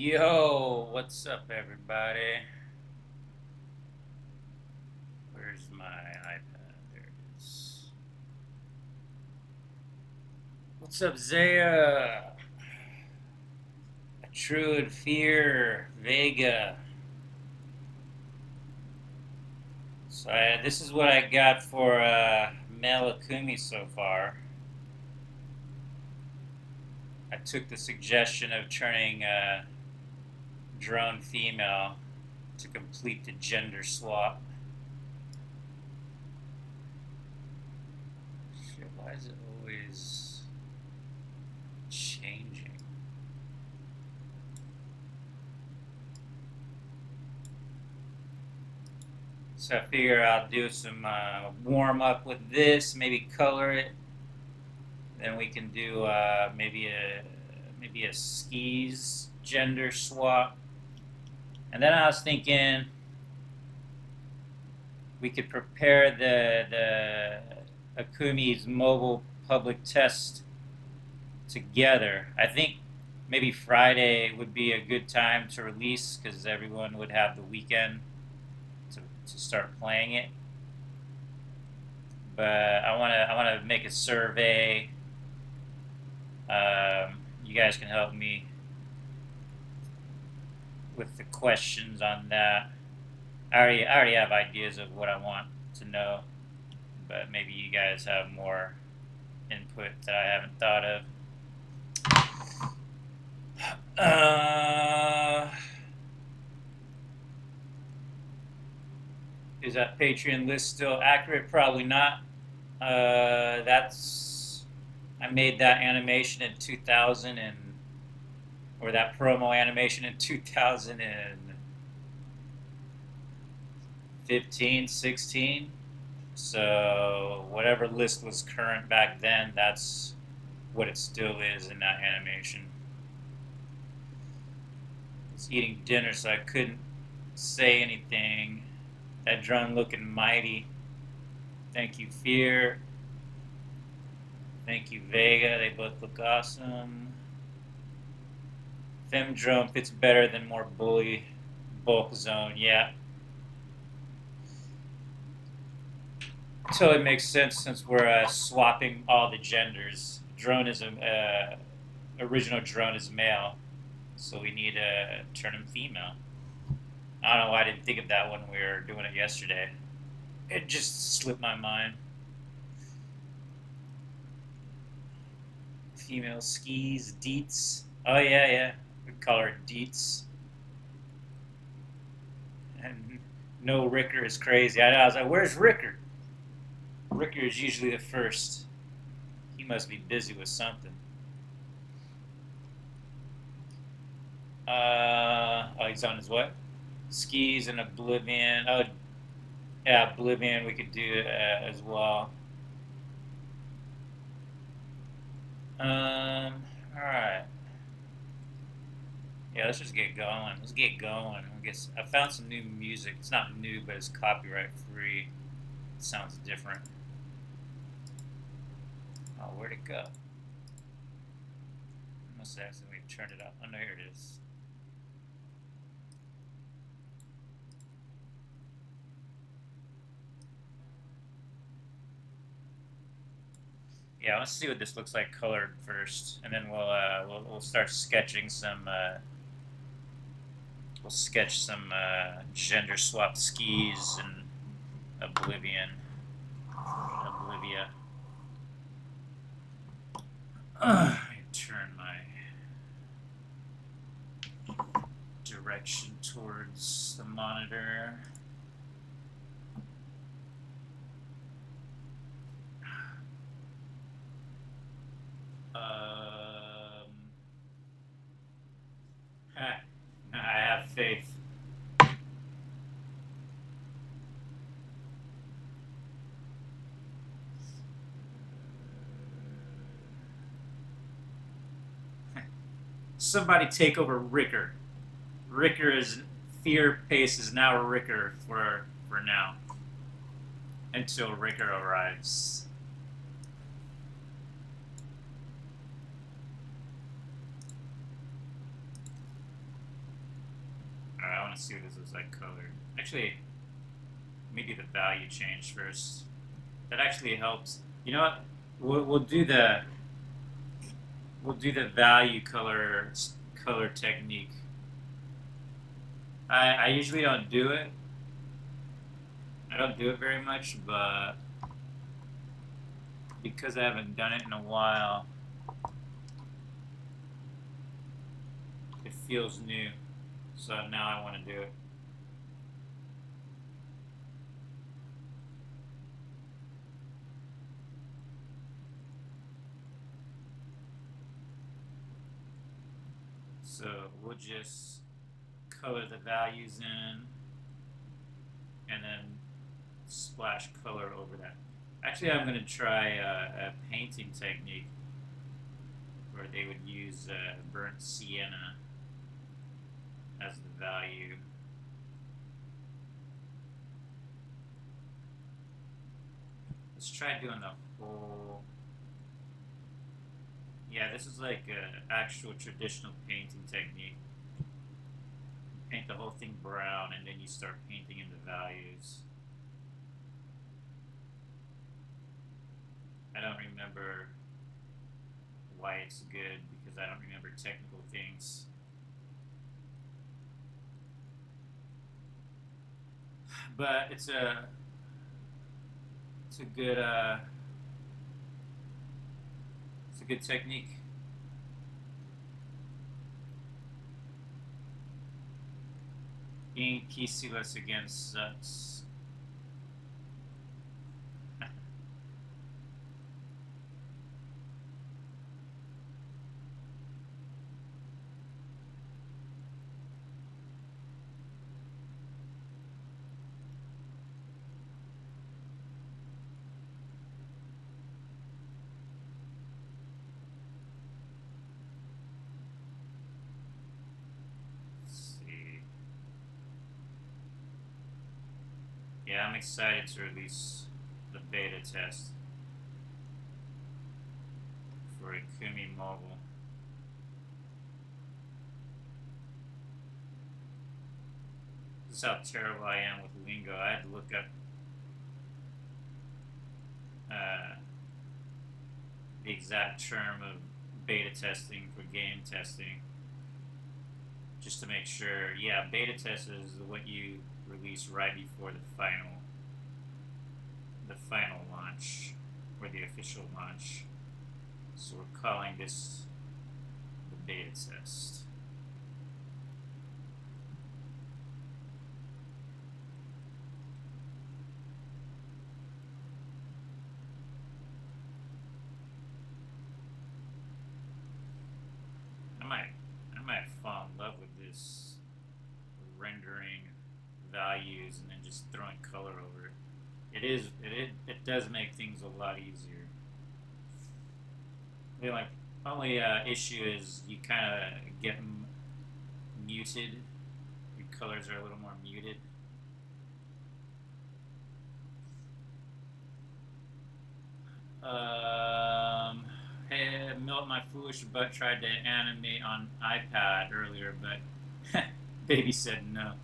Yo, what's up, everybody? Where's my iPad? There it is. What's up, Zaya? Trude, Fear, Vega. So this is what I got for male Akumi so far. I took the suggestion of turning drone female to complete the gender swap. Shit, why is it always changing? So I figure I'll do some warm up with this, maybe color it. Then we can do maybe a skis gender swap. And then I was thinking we could prepare the Akumi's mobile public test together. I think maybe Friday would be a good time to release because everyone would have the weekend to start playing it. But I wanna make a survey. You guys can help me with the questions on that. I already have ideas of what I want to know, but maybe you guys have more input that I haven't thought of. Is that Patreon list still accurate? Probably not. That's I made that animation in 2000 or that promo animation in 2015, 16. So whatever list was current back then, that's what it still is in that animation. I was eating dinner, so I couldn't say anything. That drone looking mighty. Thank you, Fear. Thank you, Vega. They both look awesome. Fem drone fits better than more bully bulk zone. Yeah. Totally makes sense since we're swapping all the genders. Drone is a original drone is male, so we need to turn him female. I don't know why I didn't think of that when we were doing it yesterday. It just slipped my mind. Female skis, deets. Oh yeah, yeah. We call her deets. And no Ricker is crazy. I was like, where's Ricker? Ricker is usually the first. He must be busy with something. Oh, he's on his what? Skis and Oblivion. Oh, yeah, Oblivion we could do as well. All right. Yeah, let's just get going. Let's get going. I guess I found some new music. It's not new, but it's copyright free. It sounds different. Oh, where'd it go? I must have accidentally turned it up. Oh, no, here it is. Yeah, let's see what this looks like colored first, and then we'll start sketching some. We'll sketch some gender swap skis and Oblivion, Oblivia. Let me turn my direction towards the monitor. I have faith. Somebody take over Ricker. Ricker is Fear Pace is now Ricker for now until Ricker arrives. want to see what this looks like colored. Actually, let me do the value change first. That actually helps. You know what? We'll do the value color technique. I usually don't do it. I don't do it very much, but because I haven't done it in a while, it feels new. So now I want to do it. So we'll just color the values in and then splash color over that. Actually, I'm going to try a painting technique where they would use burnt sienna as the value. Let's try doing the whole. Yeah, this is like an actual traditional painting technique. Paint the whole thing brown and then you start painting in the values. I don't remember why it's good because I don't remember technical things. But it's a good it's a good technique. Being peaceless against sucks. Yeah, I'm excited to release the beta test for Akumi Mobile. This is how terrible I am with lingo. I had to look up the exact term of beta testing for game testing just to make sure. Yeah, beta test is what you release right before the final launch or the official launch. So we're calling this the beta test. I might fall in love with this rendering values and then just throwing color over it. It does make things a lot easier. The only issue is you kind of get muted. Your colors are a little more muted. Hey, Milt, my foolish butt tried to animate on iPad earlier, but baby said no.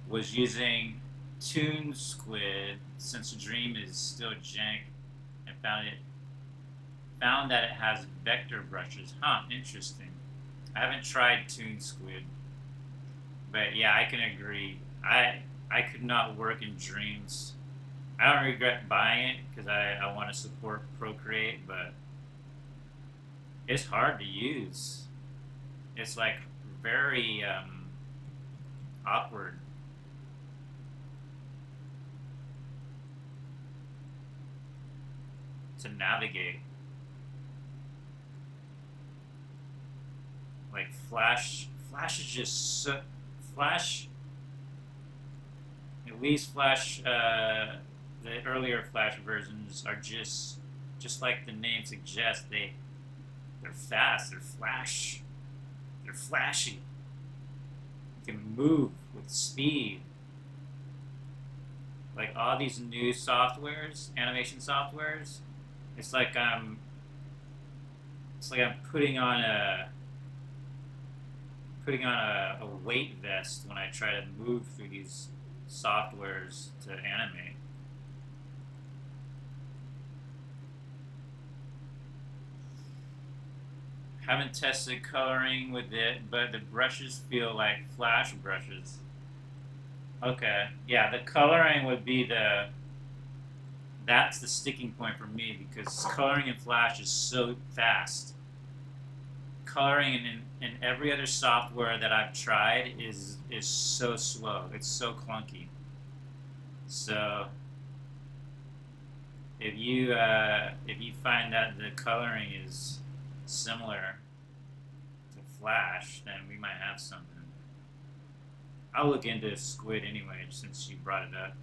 Was using Toon Squid since Dream is still jank, and found that it has vector brushes. Huh, interesting. I haven't tried Toon Squid, but yeah, I can agree. I could not work in Dreams. I don't regret buying it because I want to support Procreate, but it's hard to use. It's like very awkward. To navigate. Like Flash is just Flash, at least Flash, the earlier Flash versions are just like the name suggests. They're fast, they're flashy. You can move with speed. Like all these new softwares, animation softwares, it's like I'm putting on putting on a weight vest when I try to move through these softwares to animate. Haven't tested coloring with it, but the brushes feel like flash brushes. Okay, yeah, the coloring would be that's the sticking point for me because coloring in Flash is so fast. Coloring in every other software that I've tried is so slow. It's so clunky. So if you find that the coloring is similar to Flash, then we might have something. I'll look into Squid anyway, since you brought it up.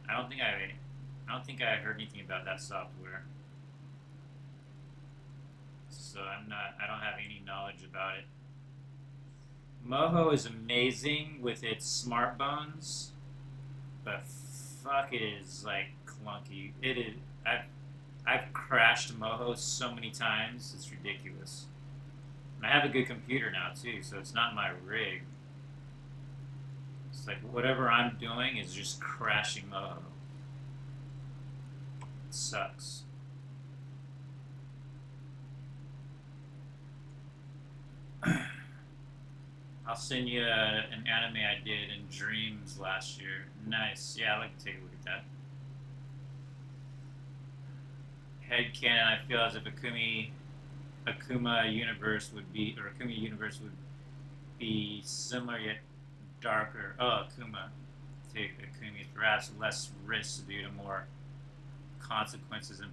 I don't think I heard anything about that software, so I don't have any knowledge about it. Moho is amazing with its smart bones, but fuck, it is like clunky. It is. I've crashed Moho so many times. It's ridiculous. And I have a good computer now too, so it's not my rig. It's like whatever I'm doing is just crashing Moho. It sucks. I'll send you an anime I did in Dreams last year. Nice. Yeah, I'd like to take a look at that. Headcanon, I feel as if Akuma universe would be, or Akuma universe would be similar yet darker. Oh, Akuma. Take Akumi, perhaps less risk due to more consequences and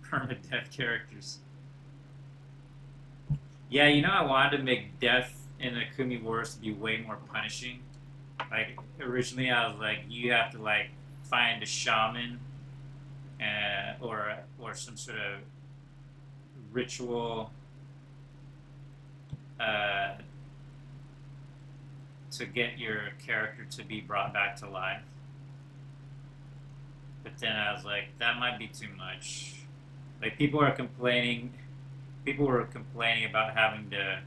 permadeath characters. Yeah, you know, I wanted to make death in Akumi Wars to be way more punishing. Like originally, I was like, you have to like find a shaman, or some sort of ritual uh, to get your character to be brought back to life. But then I was like, that might be too much. Like people are complaining. People were complaining about having to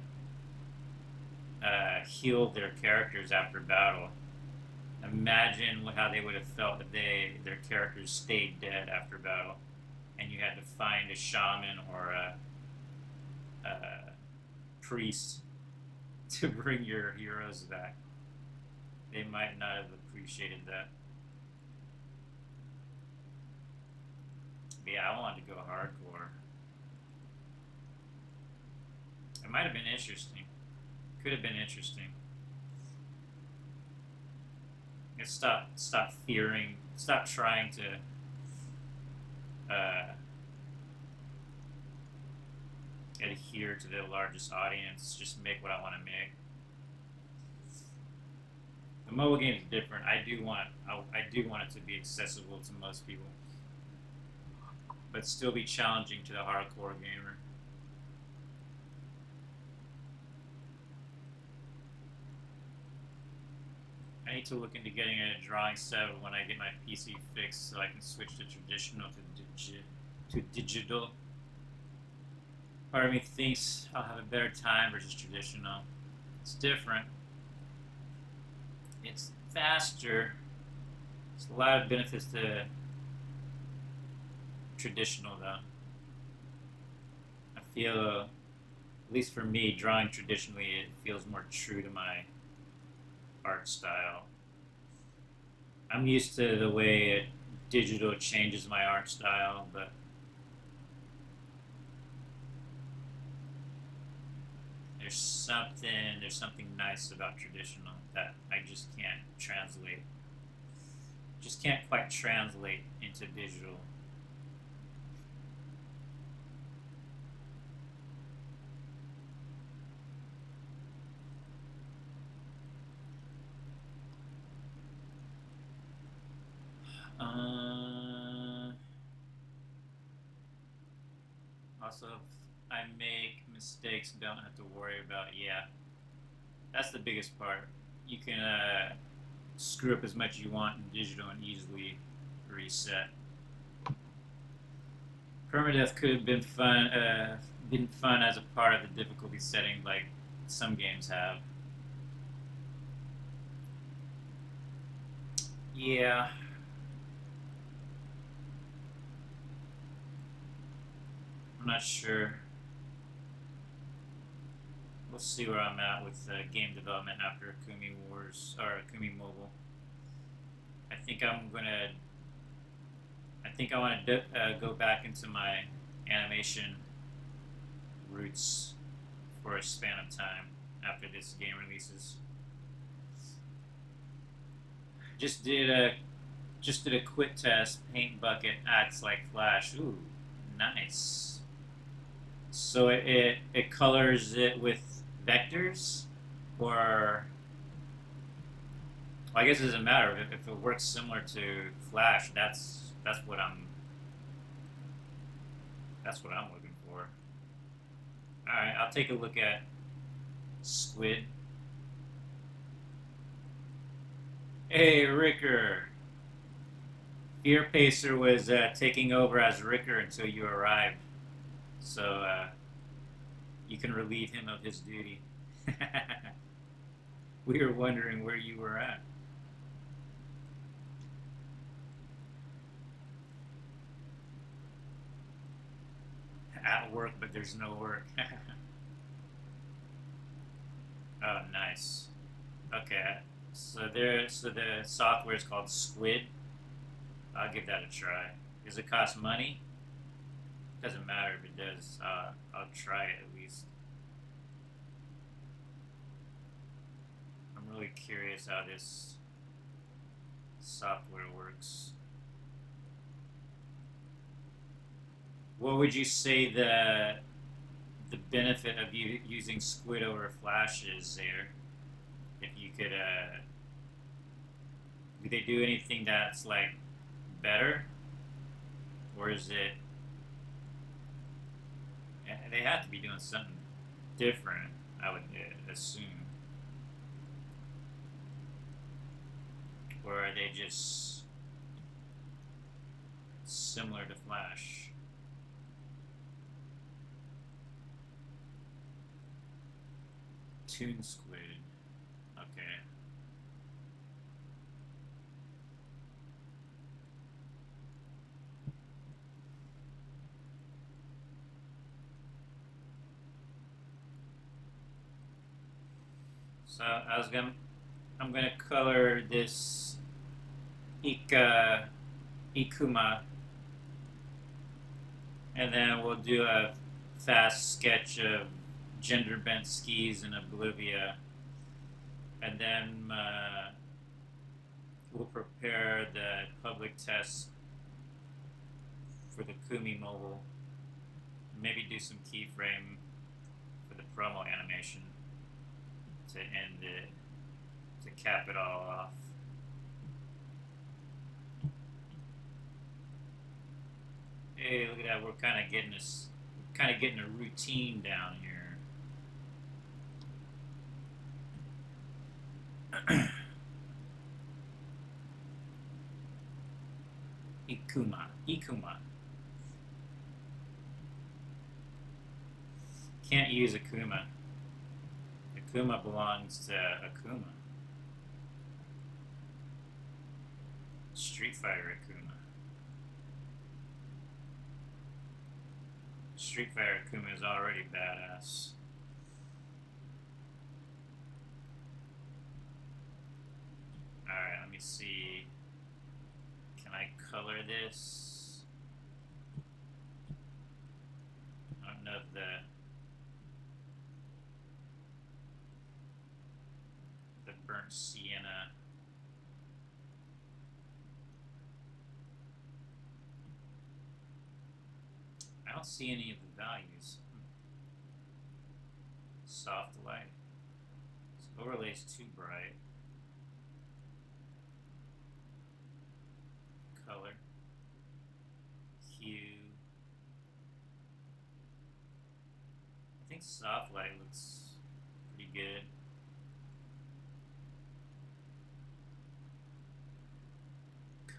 heal their characters after battle. Imagine how they would have felt if their characters stayed dead after battle, and you had to find a shaman or a priest to bring your heroes back. They might not have appreciated that. But yeah, I wanted to go hardcore. It might have been interesting. Could have been interesting. Stop fearing. Stop trying to adhere to the largest audience. Just make what I want to make. The mobile game is different. I do want it to be accessible to most people, but still be challenging to the hardcore gamer. I need to look into getting a drawing set when I get my PC fixed so I can switch to traditional to digital. Part of me thinks I'll have a better time versus traditional. It's different. It's faster. There's a lot of benefits to traditional though. I feel, at least for me, drawing traditionally, it feels more true to my art style. I'm used to the way digital changes my art style, but there's something nice about traditional that I just can't translate. Just can't quite translate into digital. Also, if I make mistakes, don't have to worry about. Yeah, that's the biggest part. You can screw up as much as you want in digital and easily reset. Permadeath could have been fun, been fun as a part of the difficulty setting like some games have. Yeah, I'm not sure. We'll see where I'm at with game development after Akumi Wars or Akumi Mobile. I think I'm gonna. I think I want to go back into my animation roots for a span of time after this game releases. Just did a quick test. Paint bucket acts like Flash. Ooh, nice. So it colors it with vectors, or well, I guess it doesn't matter if it works similar to Flash. That's what I'm looking for. All right, I'll take a look at Squid. Hey, Ricker. Fear Pacer was taking over as Ricker until you arrived, so you can relieve him of his duty. We were wondering where you were at. At work, but there's no work. Oh, nice. Okay, so the software is called Squid. I'll give that a try. Does it cost money? Doesn't matter if it does. I'll try it at least. I'm really curious how this software works. What would you say the benefit of you using Squid over Flash is there? If you could, do they do anything that's like better, or is it? They have to be doing something different. I would assume, or are they just similar to Flash? Toon Squid. Okay. So I'm gonna color this Ikuma, and then we'll do a fast sketch of gender bent skis in Oblivia, and then we'll prepare the public test for the Kumi mobile. Maybe do some keyframe for the promo animation to end it, to cap it all off. Hey, look at that! We're kind of getting a routine down here. Ikuma. Can't use Akuma. Akuma belongs to Akuma. Street Fighter Akuma. Street Fighter Akuma is already badass. Alright, let me see. Can I color this? I don't know if the burnt sienna. I don't see any of the values. Soft light. This overlay's too bright. Color. Hue. I think soft light looks pretty good.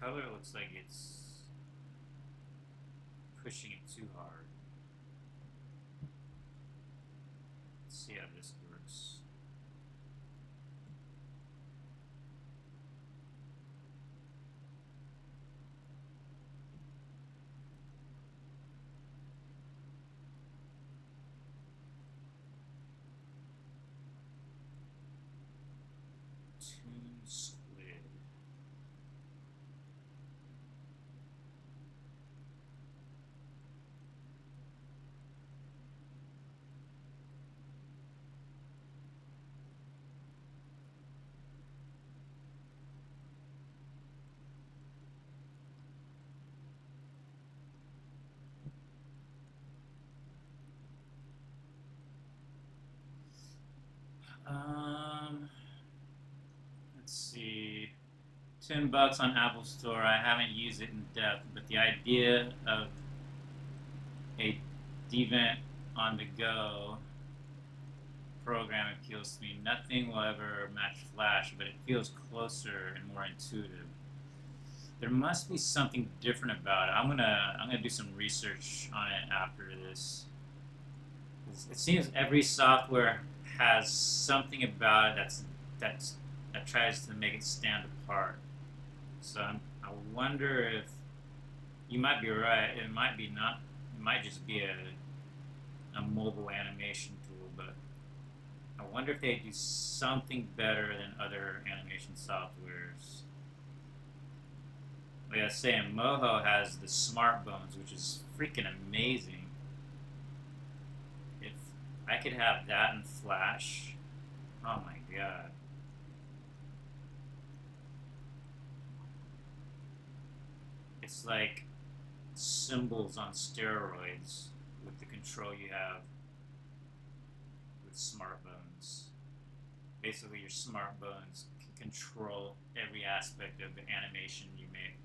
Color looks like it's pushing it too hard. see how this works. Tune squid. Let's see. $10 on Apple Store. I haven't used it in depth, but the idea of a Devent on the go program appeals to me. Nothing will ever match Flash, but it feels closer and more intuitive. There must be something different about it. I'm gonna do some research on it after this. It seems every software has something about it that tries to make it stand apart. So I wonder if you might be right. It might be not. It might just be a mobile animation tool, but I wonder if they do something better than other animation softwares. Like I was saying, Moho has the Smart Bones, which is freaking amazing. If I could have that in Flash, oh my god. It's like symbols on steroids with the control you have with Smart Bones. Basically, your Smart Bones can control every aspect of the animation you make.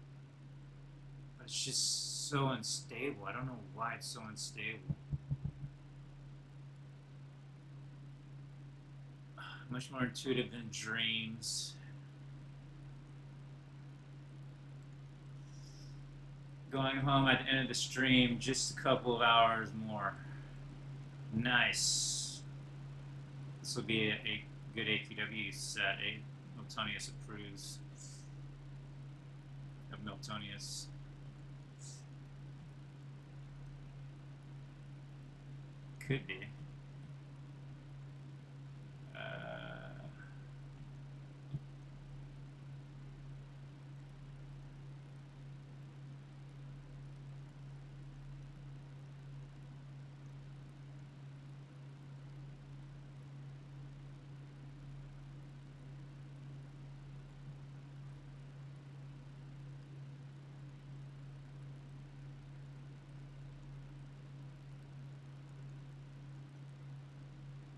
But it's just so unstable. I don't know why it's so unstable. Much more intuitive than Dreams. Going home at the end of the stream, just a couple of hours more. Nice. This will be a good ATW set. Miltonius approves of Miltonius. Could be.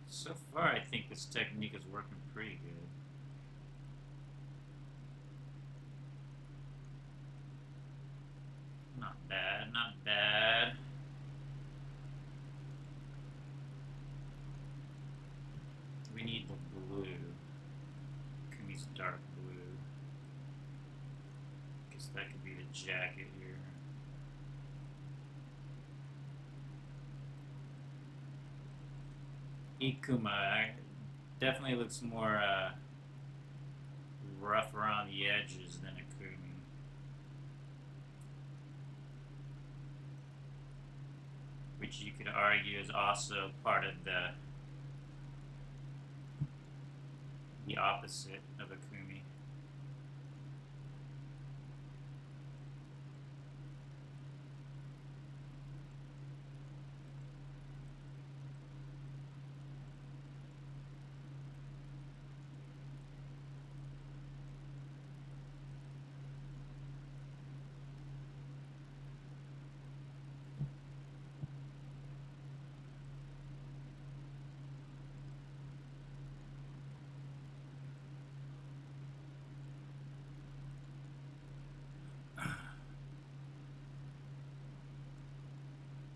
So far, I think this technique is working pretty good. Not bad, not bad. We need the blue. Akumi's dark blue. Guess that could be the jacket here. Ikuma definitely looks more rough around the edges than Akumi. Which you could argue is also part of the opposite of Akumi.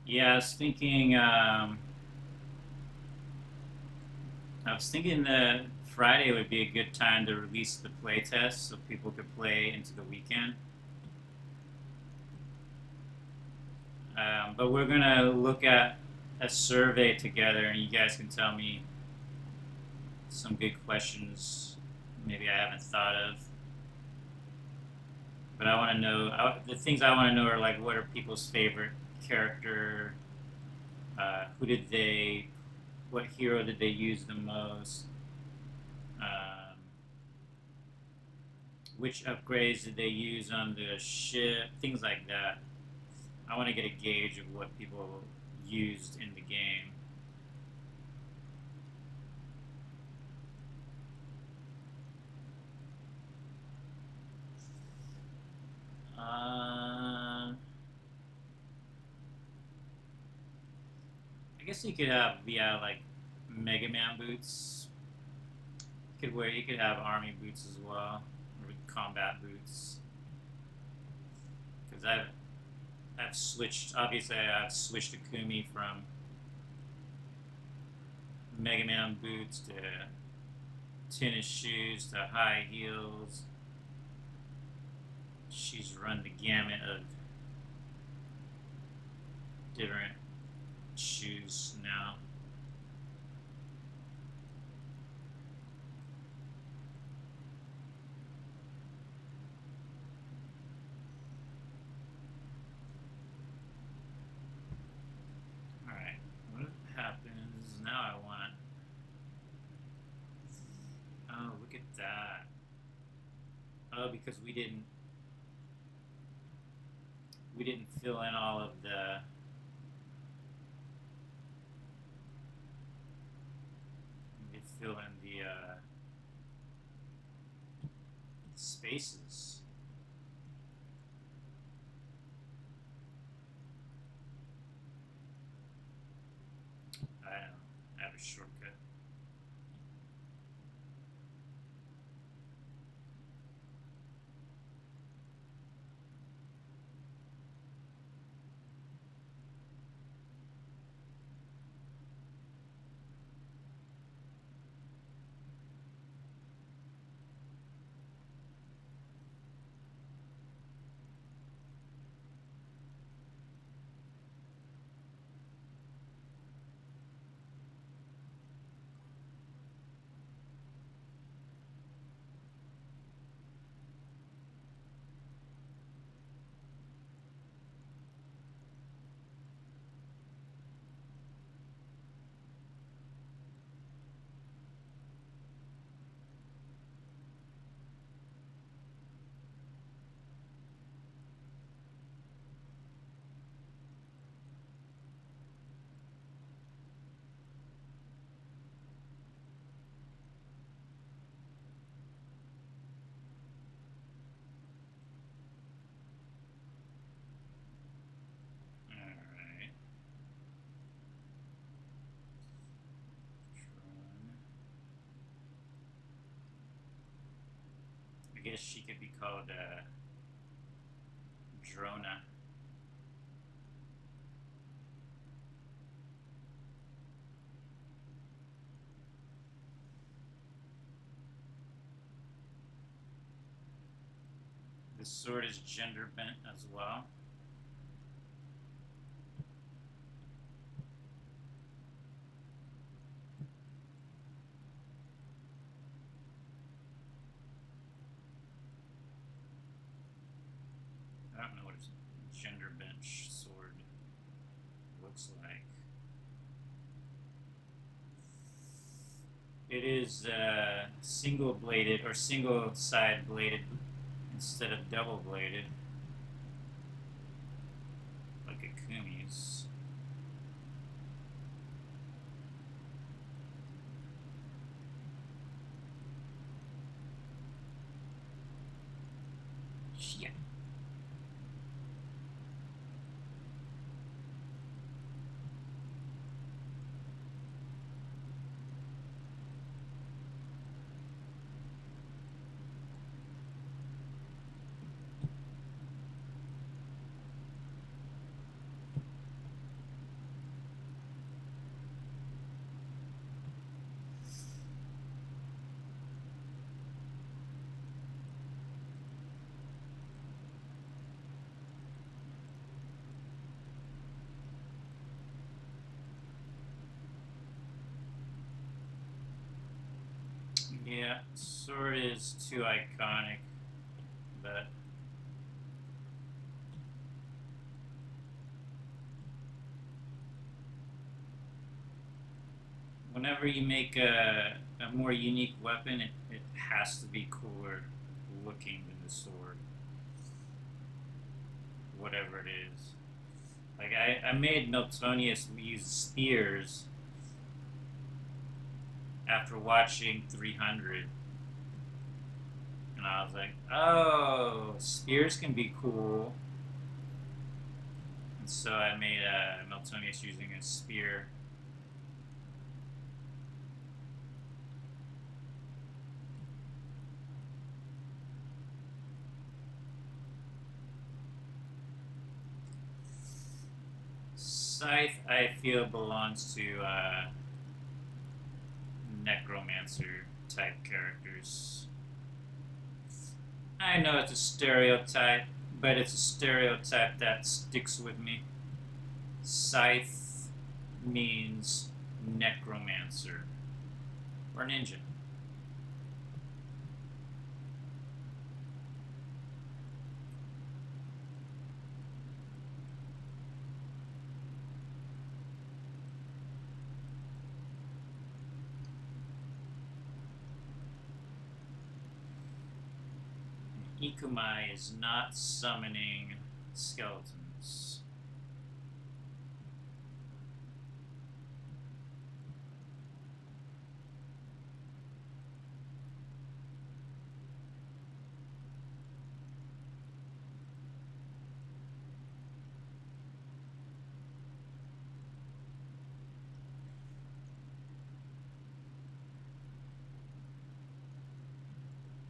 Yeah, I was thinking that Friday would be a good time to release the playtest so people could play into the weekend. But we're gonna look at a survey together, and you guys can tell me some good questions maybe I haven't thought of. But I want to know the things I want to know are like what are people's favorite character? Who did they? What hero did they use the most? Um, which upgrades did they use on the ship? Things like that. I want to get a gauge of what people used in the game. I guess you could have like Mega Man boots. You could have army boots as well, or combat boots. Because I've switched. Obviously, I've switched Akumi from Mega Man boots to tennis shoes to high heels. She's run the gamut of different shoes now. Alright, what happens now? I want. Oh, look at that. Oh, because we didn't fill in all of the fill in the spaces. I don't know. I have a shortcut. Alright. I guess she could be called Drona. The sword is gender bent as well. I don't know what a gender bent sword looks like. It is single bladed or single side bladed instead of double bladed, like Akumi's. Shit. Yeah, sword is too iconic, but whenever you make a more unique weapon, it has to be cooler looking than the sword, whatever it is. Like I made Miltonius use spears after watching 300, and I was like, oh, spears can be cool. And so I made Miltonius using a spear. Scythe, I feel, belongs to necromancer type characters. I know it's a stereotype, but it's a stereotype that sticks with me. Scythe means necromancer or ninja. Ikumai is not summoning skeletons.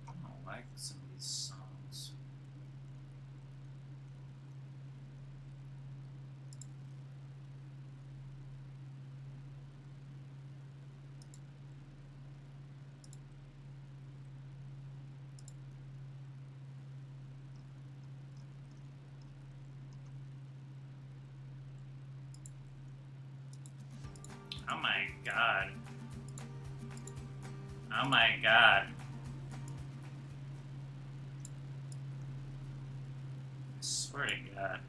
I don't like some of these songs. Oh my god. Oh my god. I swear to god.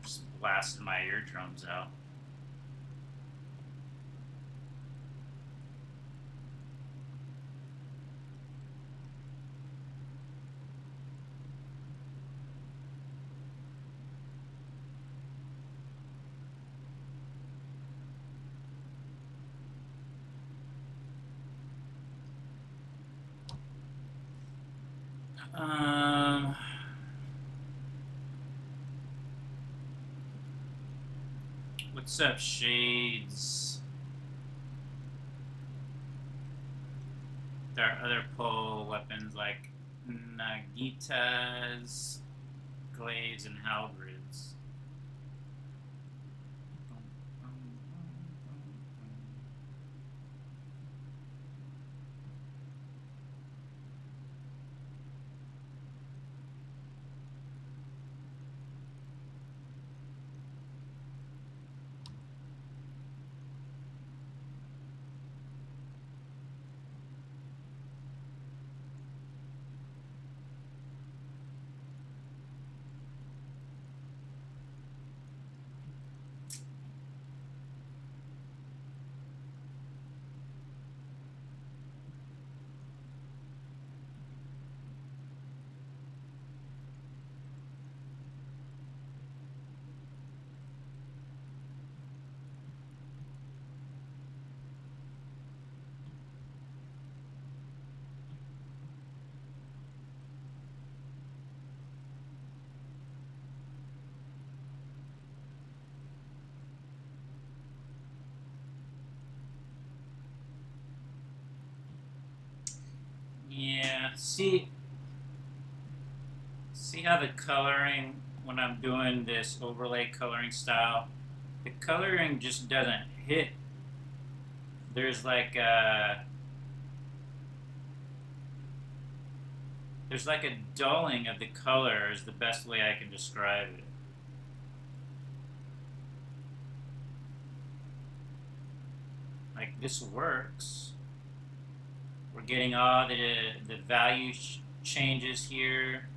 Just blasted my eardrums out. Um, what's up, Shades? There are other pole weapons like Nagitas, glaives, and halberds. Yeah, see how the coloring, when I'm doing this overlay coloring style, the coloring just doesn't hit. There's like a there's like a dulling of the color is the best way I can describe it. like this works. We're getting all the value changes here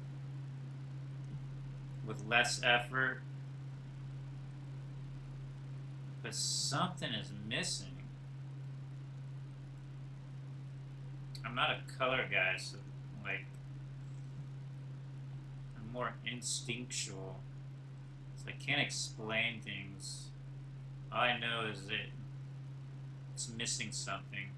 with less effort, but something is missing. I'm not a color guy, so like I'm more instinctual. So I can't explain things. All I know is that it's missing something.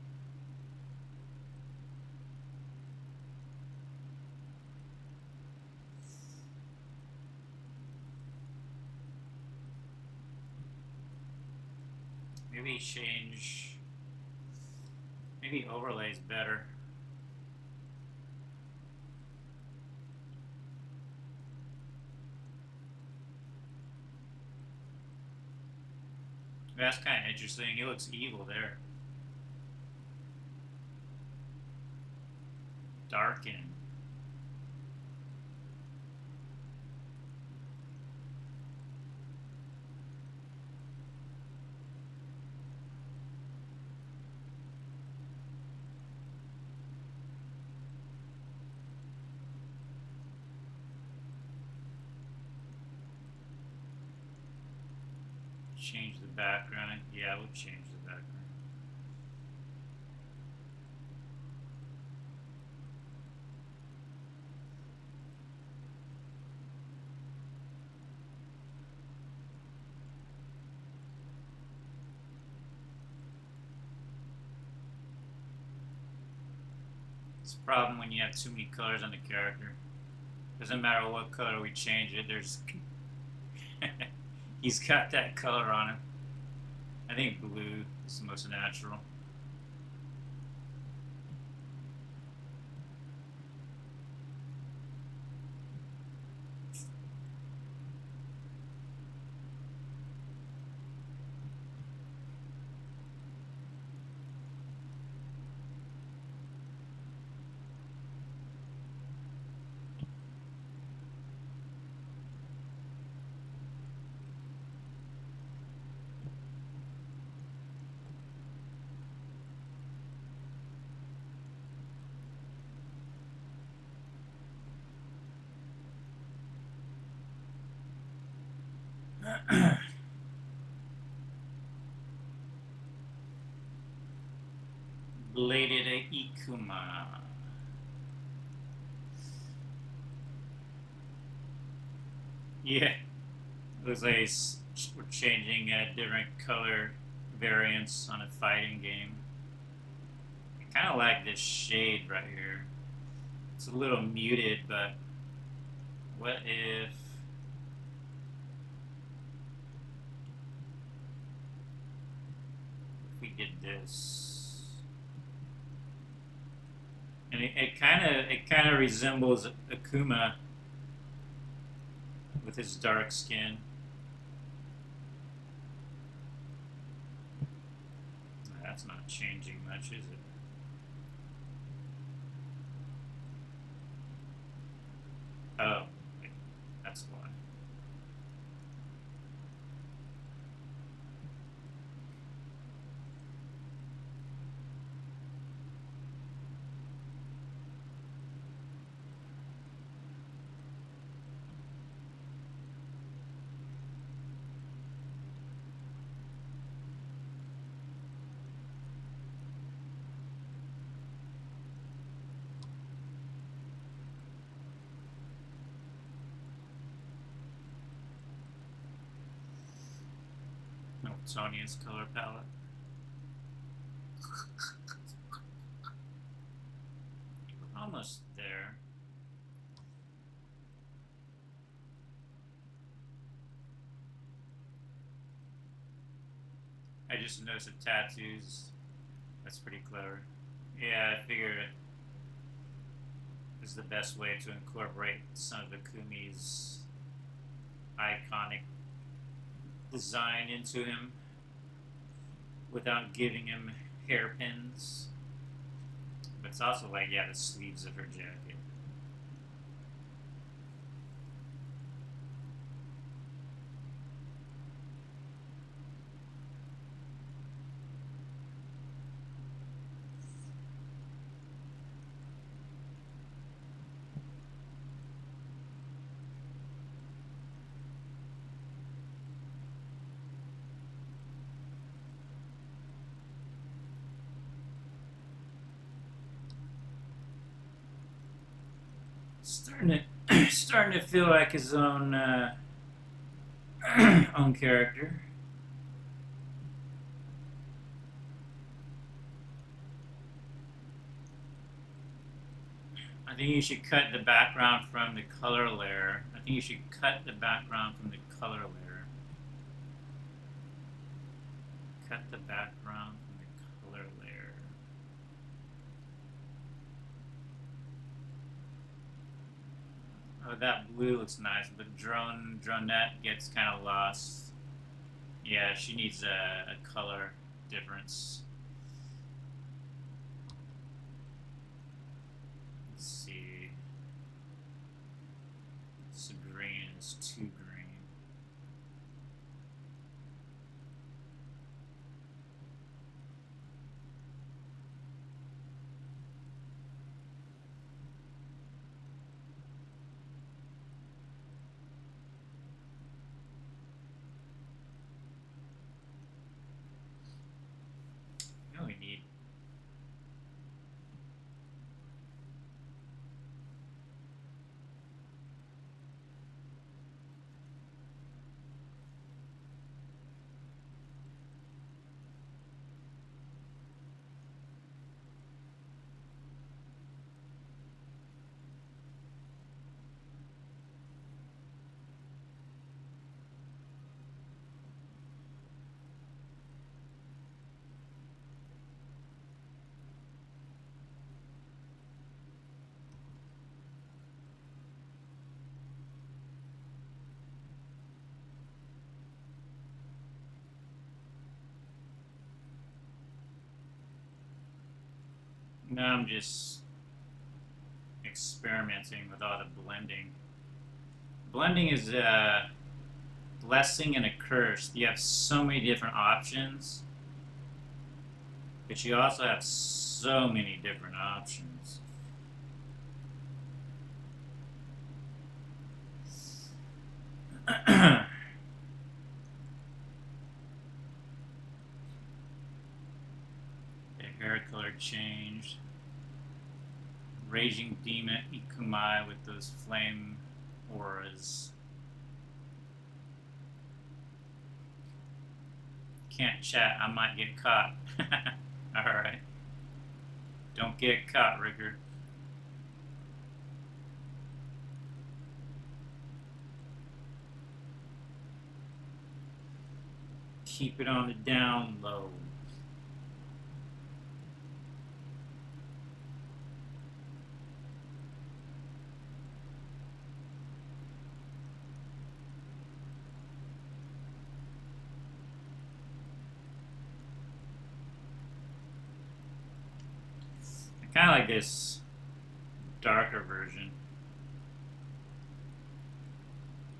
Maybe change. Maybe overlay's better. That's kind of interesting. He looks evil there. Darken. Change the background. Yeah, we'll change the background. It's a problem when you have too many colors on the character. Doesn't matter what color we change it, there's he's got that color on him. I think blue is the most natural. Bladed Ikuma. Yeah, looks like we're changing different color variants on a fighting game. I kind of like this shade right here. It's a little muted, but what if we did this? And it kind of resembles Akuma with his dark skin. That's not changing much, is it? Oh, that's why. No, Sonya's color palette. We're almost there. I just noticed the tattoos. That's pretty clever. Yeah, I figured it is the best way to incorporate some of Akumi's iconic design into him without giving him hairpins. But it's also like, yeah, the sleeves of her jacket. Starting to feel like his own own character. I think you should cut the background from the color layer. I think you should cut the background from the color layer. Cut the background from the color layer. Oh, that blue looks nice, but Dronette gets kind of lost. Yeah, she needs a color difference. Let's see. It's green, it's too green. You only need Now I'm just experimenting with all the blending. Blending is a blessing and a curse. You have so many different options, but you also have so many different options. The hair color changed. Raging Demon Ikumai with those flame auras. Can't chat, I might get caught. Alright. Don't get caught, Ricker. Keep it on the down low. I kind of like this darker version.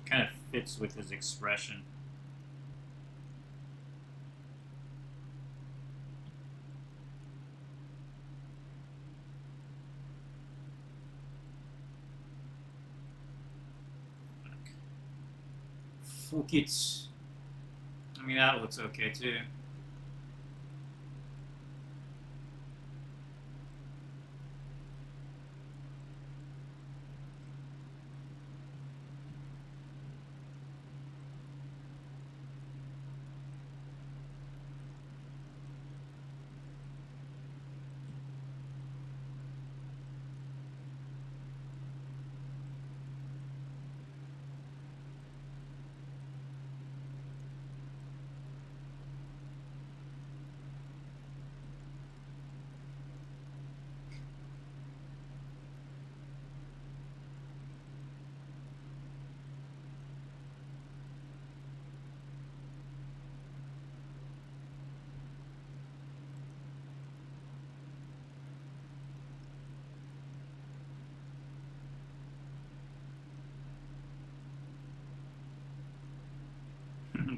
Kind of fits with his expression. Fuck it. I mean, that looks okay too.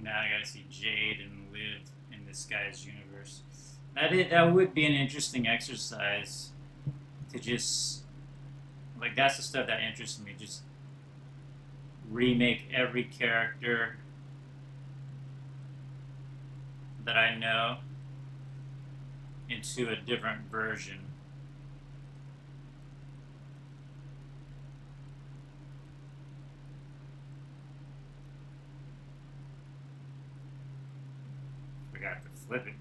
Now I gotta see Jade and live in this guy's universe. That would be an interesting exercise to just like that's the stuff that interests me. Just remake every character that I know into a different version. flip it.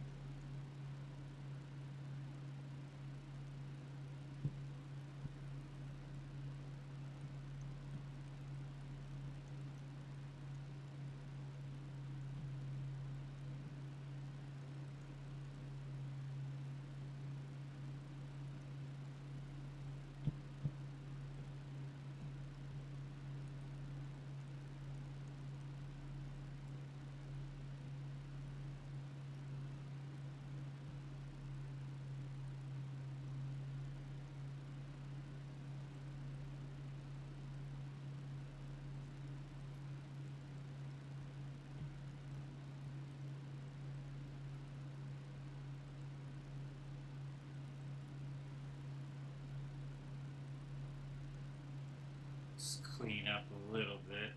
Just clean up a little bit.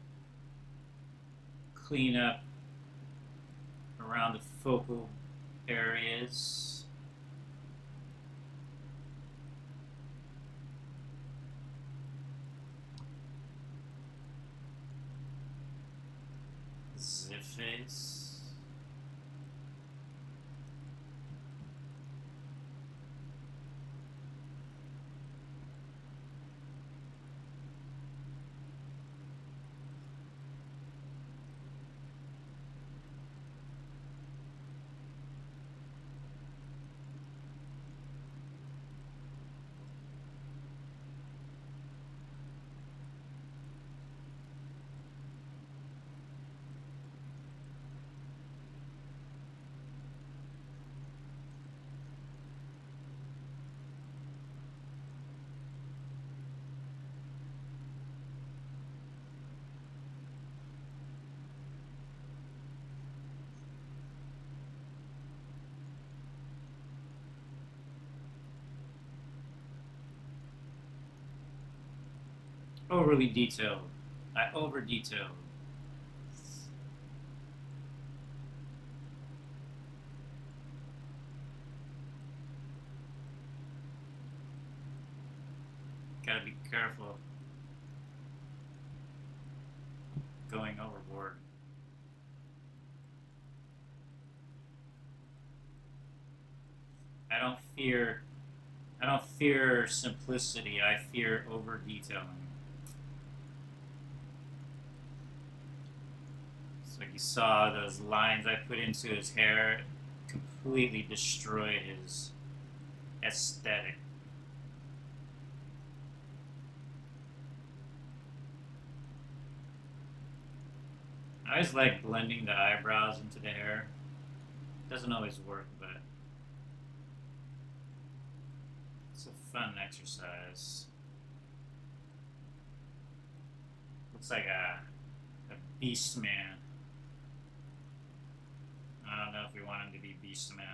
Clean up around the focal areas. Ziface. Overly detailed. I over detailed. Gotta be careful going overboard. I don't fear I don't fear simplicity, I fear over detailing. So like you saw those lines I put into his hair completely destroyed his aesthetic. I always like blending the eyebrows into the hair. Doesn't always work, but it's a fun exercise. Looks like a beast man. I don't know if we want him to be beast man.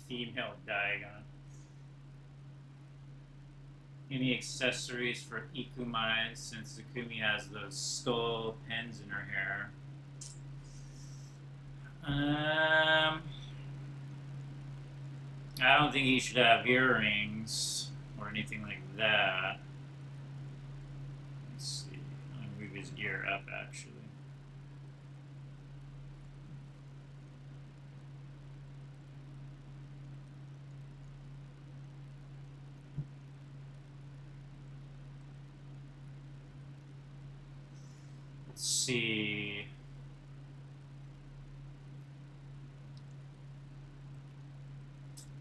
Female Diagon. Any accessories for Ikumai, since Akumi has those skull pins in her hair? I don't think he should have earrings or anything like that. Let's see. I'm gonna move his ear up actually. Let's see.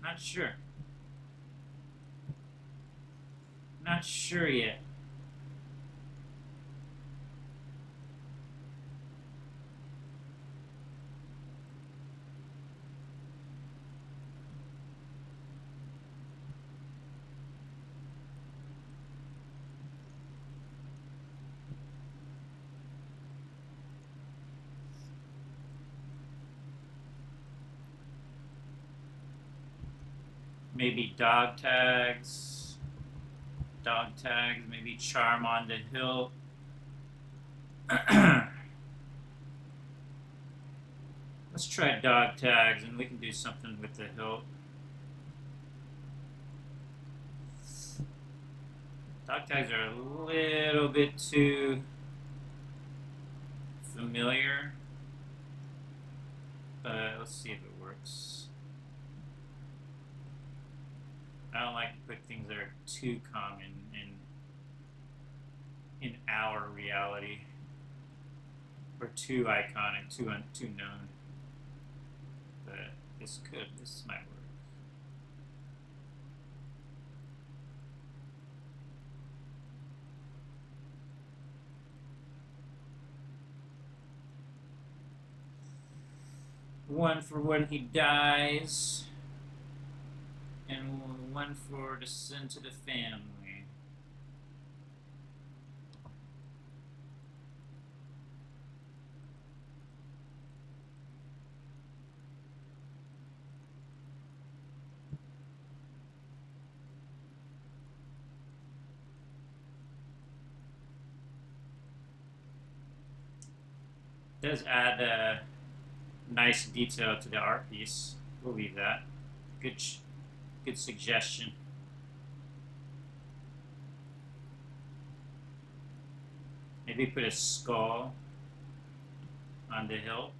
Not sure. Not sure yet. Maybe dog tags. Dog tags, maybe charm on the hilt. Let's Let's try dog tags, and we can do something with the hilt. Dog tags are a little bit too familiar, but let's see if it works. I don't like to put things that are too common in our reality, or too iconic, too known. But this might work. One for when he dies, and one for to send to the family. Does add a nice detail to the art piece. We'll leave that. Good suggestion. Maybe put a skull on the hilt.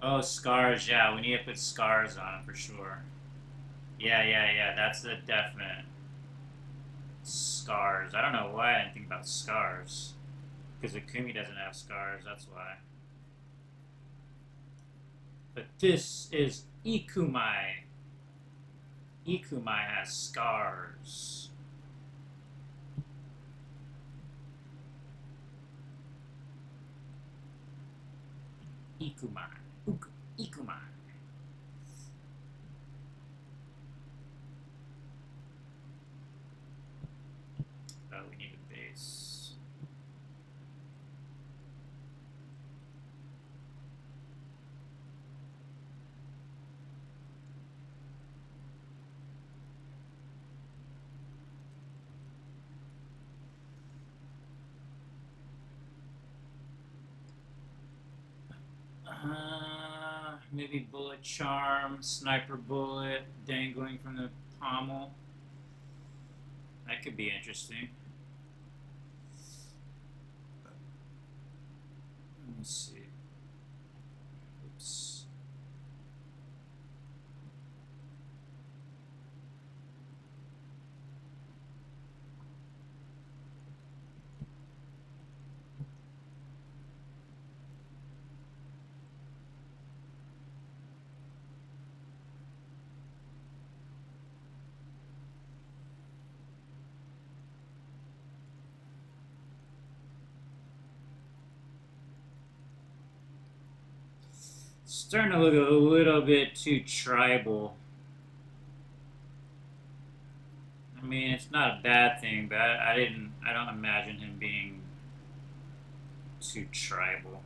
Oh, scars. Yeah, we need to put scars on it for sure. Yeah. That's a definite. Scars. I don't know why I didn't think about scars. Because Akumi doesn't have scars, that's why. But this is Ikumai. Ikumai has scars. Ikumai. Ikumai. Oh, we need a base. Maybe bullet charm, sniper bullet dangling from the pommel. That could be interesting. Let me see. Oops. Starting to look a little bit too tribal. I mean, it's not a bad thing, but I don't imagine him being too tribal.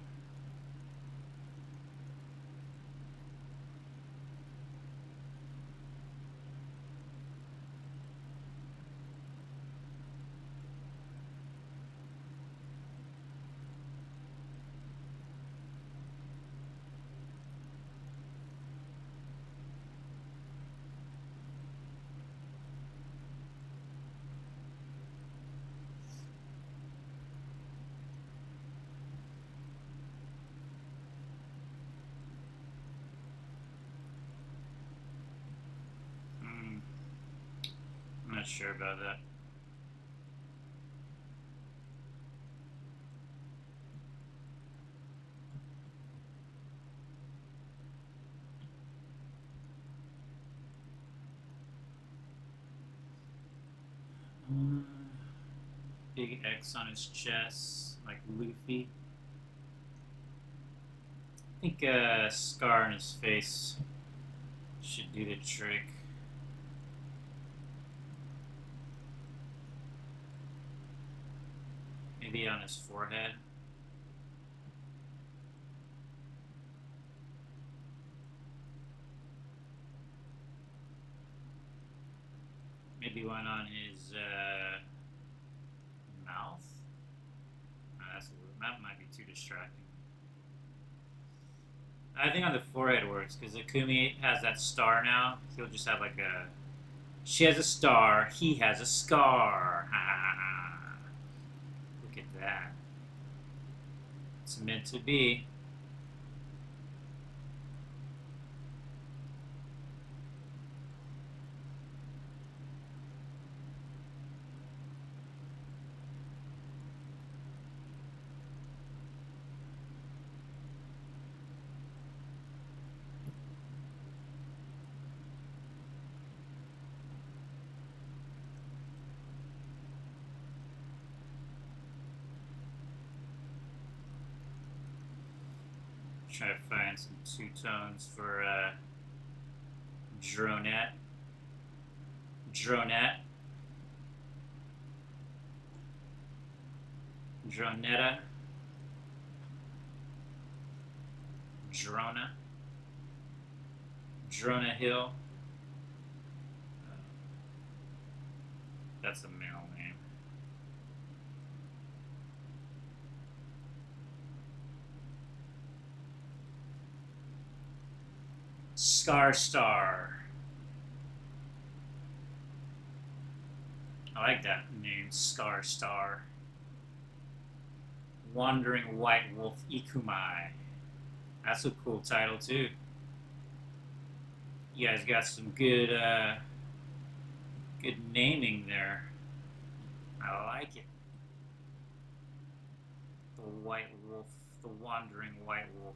I'm not sure about that. Big X on his chest, like Luffy. I think a scar on his face should do the trick. Maybe on his forehead. Maybe one on his mouth. Oh, that's a little. that might be too distracting. I think on the forehead works because Akumi has that star now. He'll just have like a. She has a star. He has a scar. Look at that. It's meant to be. Try to find some two tones for Dronette. Dronette. Dronetta. Drona. Drona Hill. That's a male name. Scar Star. I like that name, Scar Star. Wandering White Wolf Ikumai. That's a cool title too. You guys got some good good naming there. I like it. The White Wolf, the Wandering White Wolf.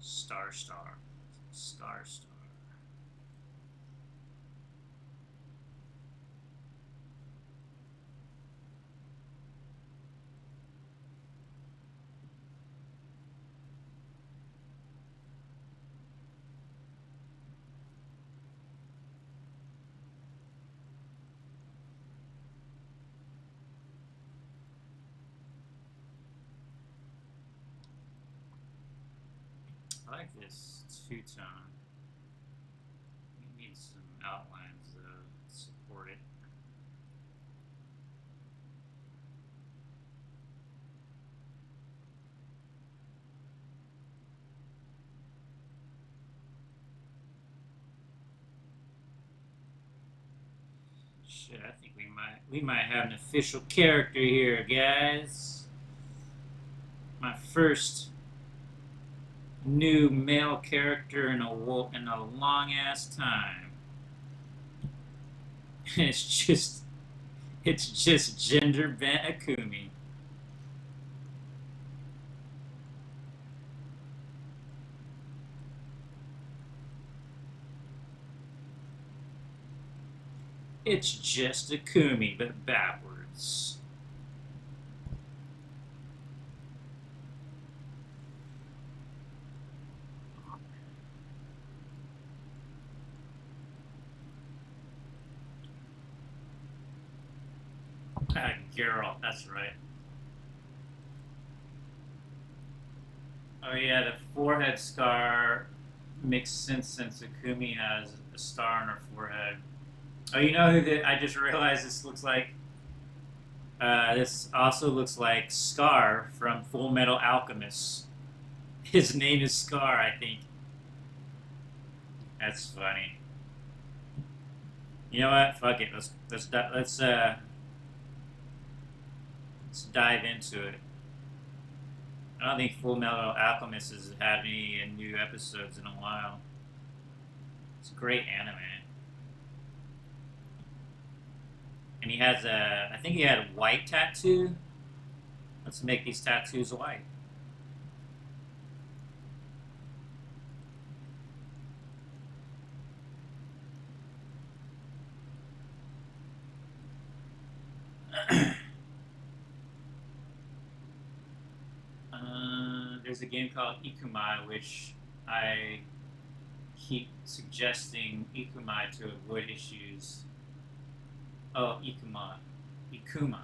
Star Star. Star Star. I like this two-tone. We need some outlines to support it. Shit, I think we might have an official character here, guys. My first new male character in a long ass time. it's just gender bent Akumi. It's just Akumi, but backwards. Geralt, that's right. Oh yeah, the forehead scar makes sense since Akumi has a star on her forehead. Oh, you know who I just realized this looks like? This also looks like Scar from Full Metal Alchemist. His name is Scar, I think. That's funny. You know what? Fuck it. Let's dive into it. I don't think Full Metal Alchemist has had any new episodes in a while. It's a great anime. And he has I think he had a white tattoo. Let's make these tattoos white. There's a game called Ikumai, which I keep suggesting Ikumai to avoid issues. Oh, Ikuma. Ikuma.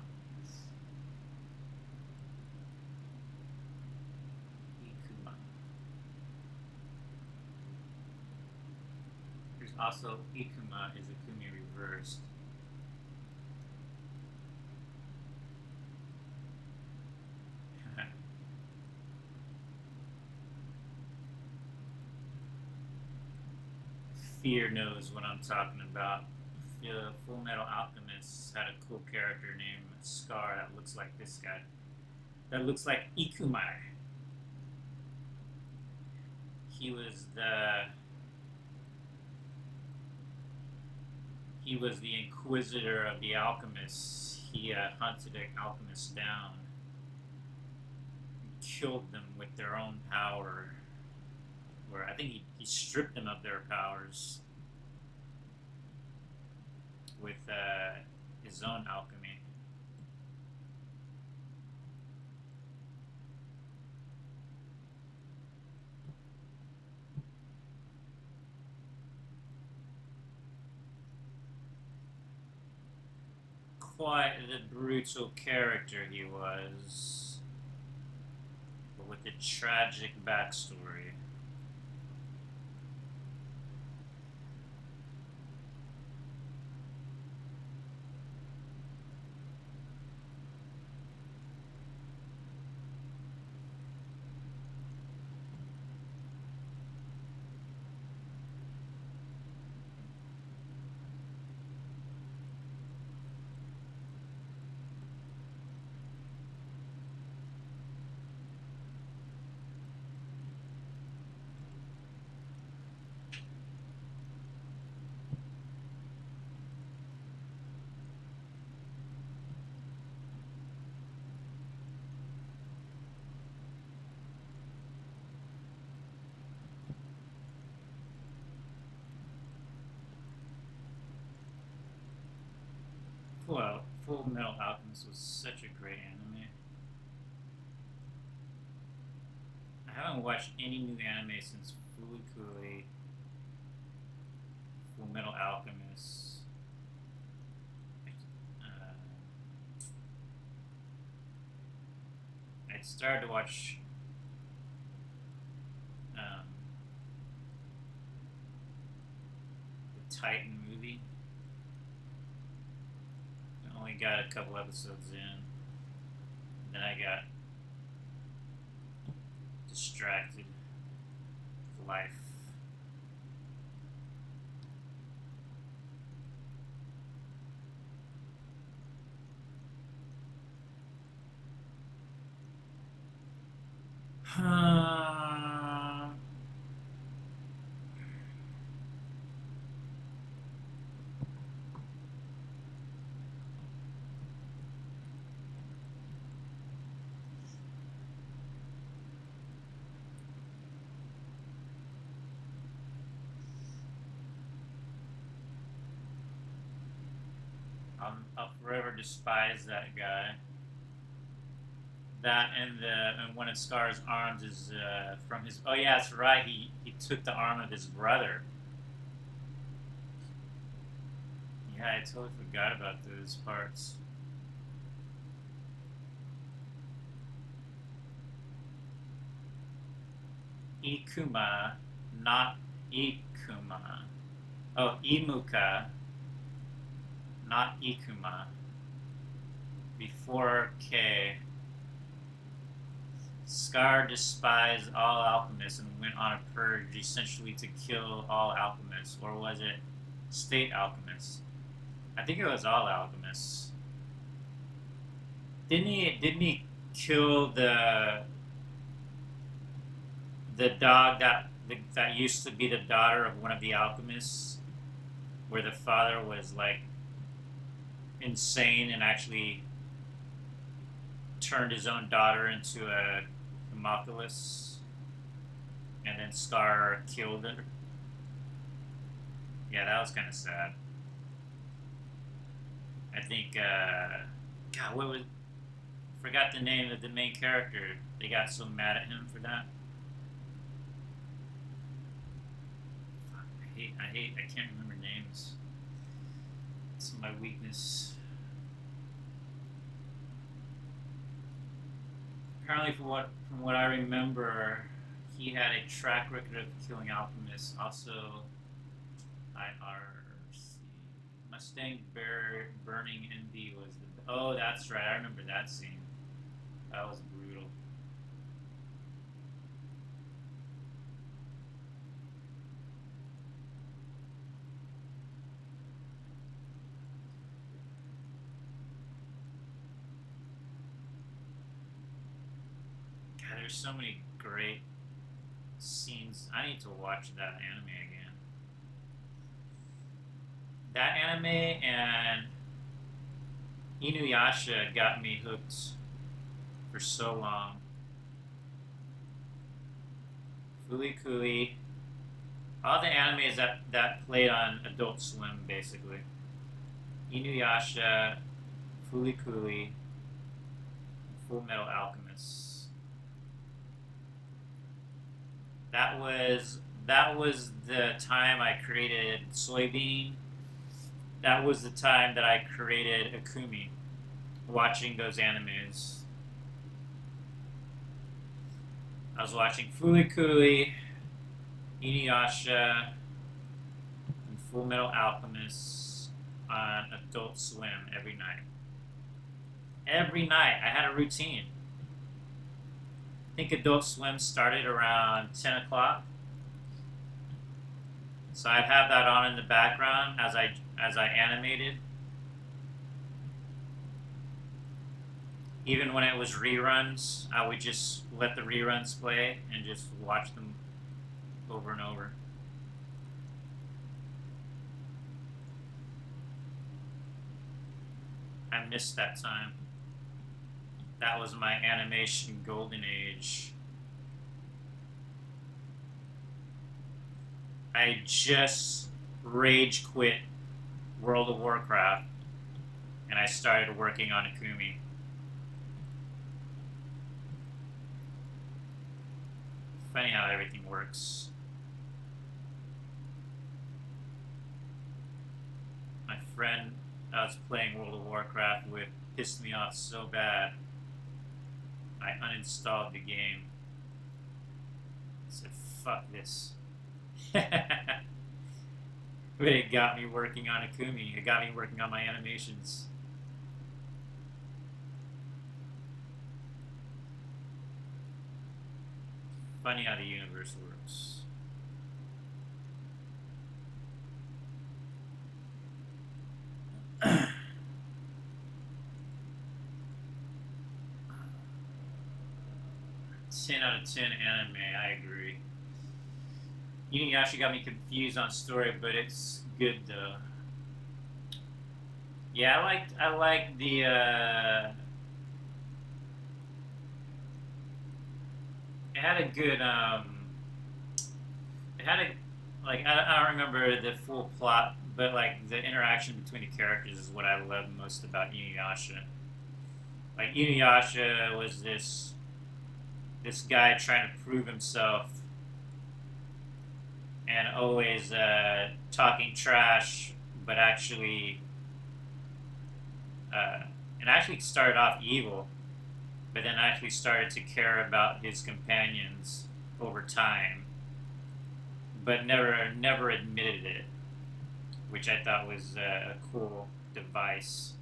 Ikuma. There's also Ikuma is Akumi reversed. Fear knows what I'm talking about. Full Metal Alchemist had a cool character named Scar that looks like this guy. That looks like Ikumai. He was the he was the inquisitor of the alchemists. He hunted the alchemists down, and killed them with their own power. Where I think he stripped them of their powers with his own alchemy. Quite the brutal character he was, but with a tragic backstory. Well, Full Metal Alchemist was such a great anime. I haven't watched any new anime since Fulikuli, Full Metal Alchemist. Uh, I started to watch um, the Titan movie. I only got a couple episodes in. Then I got distracted with life. I'll forever despise that guy. That and one of Scar's arms is from his. Oh yeah, that's right. He took the arm of his brother. Yeah, I totally forgot about those parts. Ikuma, not Ikuma. Oh, Imuka, not Ikuma. Before K. Scar despised all alchemists and went on a purge essentially to kill all alchemists. Or was it state alchemists? I think it was all alchemists. Didn't he kill the dog that used to be the daughter of one of the alchemists, where the father was like insane and actually turned his own daughter into a homunculus, and then Scar killed her. Yeah, that was kind of sad. I think, God, what was? Forgot the name of the main character. They got so mad at him for that. I can't remember names. It's my weakness. Apparently, from what I remember, he had a track record of killing alchemists. Also, IRC Mustang Burning Envy was the. Oh, that's right. I remember that scene. That was brutal. there's so many great scenes. I need to watch that anime again. That anime and Inuyasha got me hooked for so long. Fooly Cooly. All the animes that played on Adult Swim, basically. Inuyasha, Fooly Cooly, Full Metal Alchemist. That was the time I created Soybean. That was the time that I created Akumi, watching those animes. I was watching Fooly Cooly, Inuyasha, and Full Metal Alchemist on Adult Swim every night. Every night, I had a routine. I think Adult Swim started around 10 o'clock. So I'd have that on in the background as I animated. Even when it was reruns, I would just let the reruns play and just watch them over and over. I missed that time. That was my animation golden age. I just rage quit World of Warcraft and I started working on Akumi. Funny how everything works. My friend I was playing World of Warcraft with pissed me off so bad, I uninstalled the game. I said, fuck this. But it got me working on Akumi. It got me working on my animations. Funny how the universe works. Ten out of 10 anime, I agree. Inuyasha got me confused on story, but it's good though. Yeah, I like the it had a good it had a like I don't remember the full plot, but like the interaction between the characters is what I love most about Inuyasha. Like Inuyasha was this guy trying to prove himself and always talking trash, but actually and actually started off evil, but then actually started to care about his companions over time, but never admitted it, which I thought was a cool device.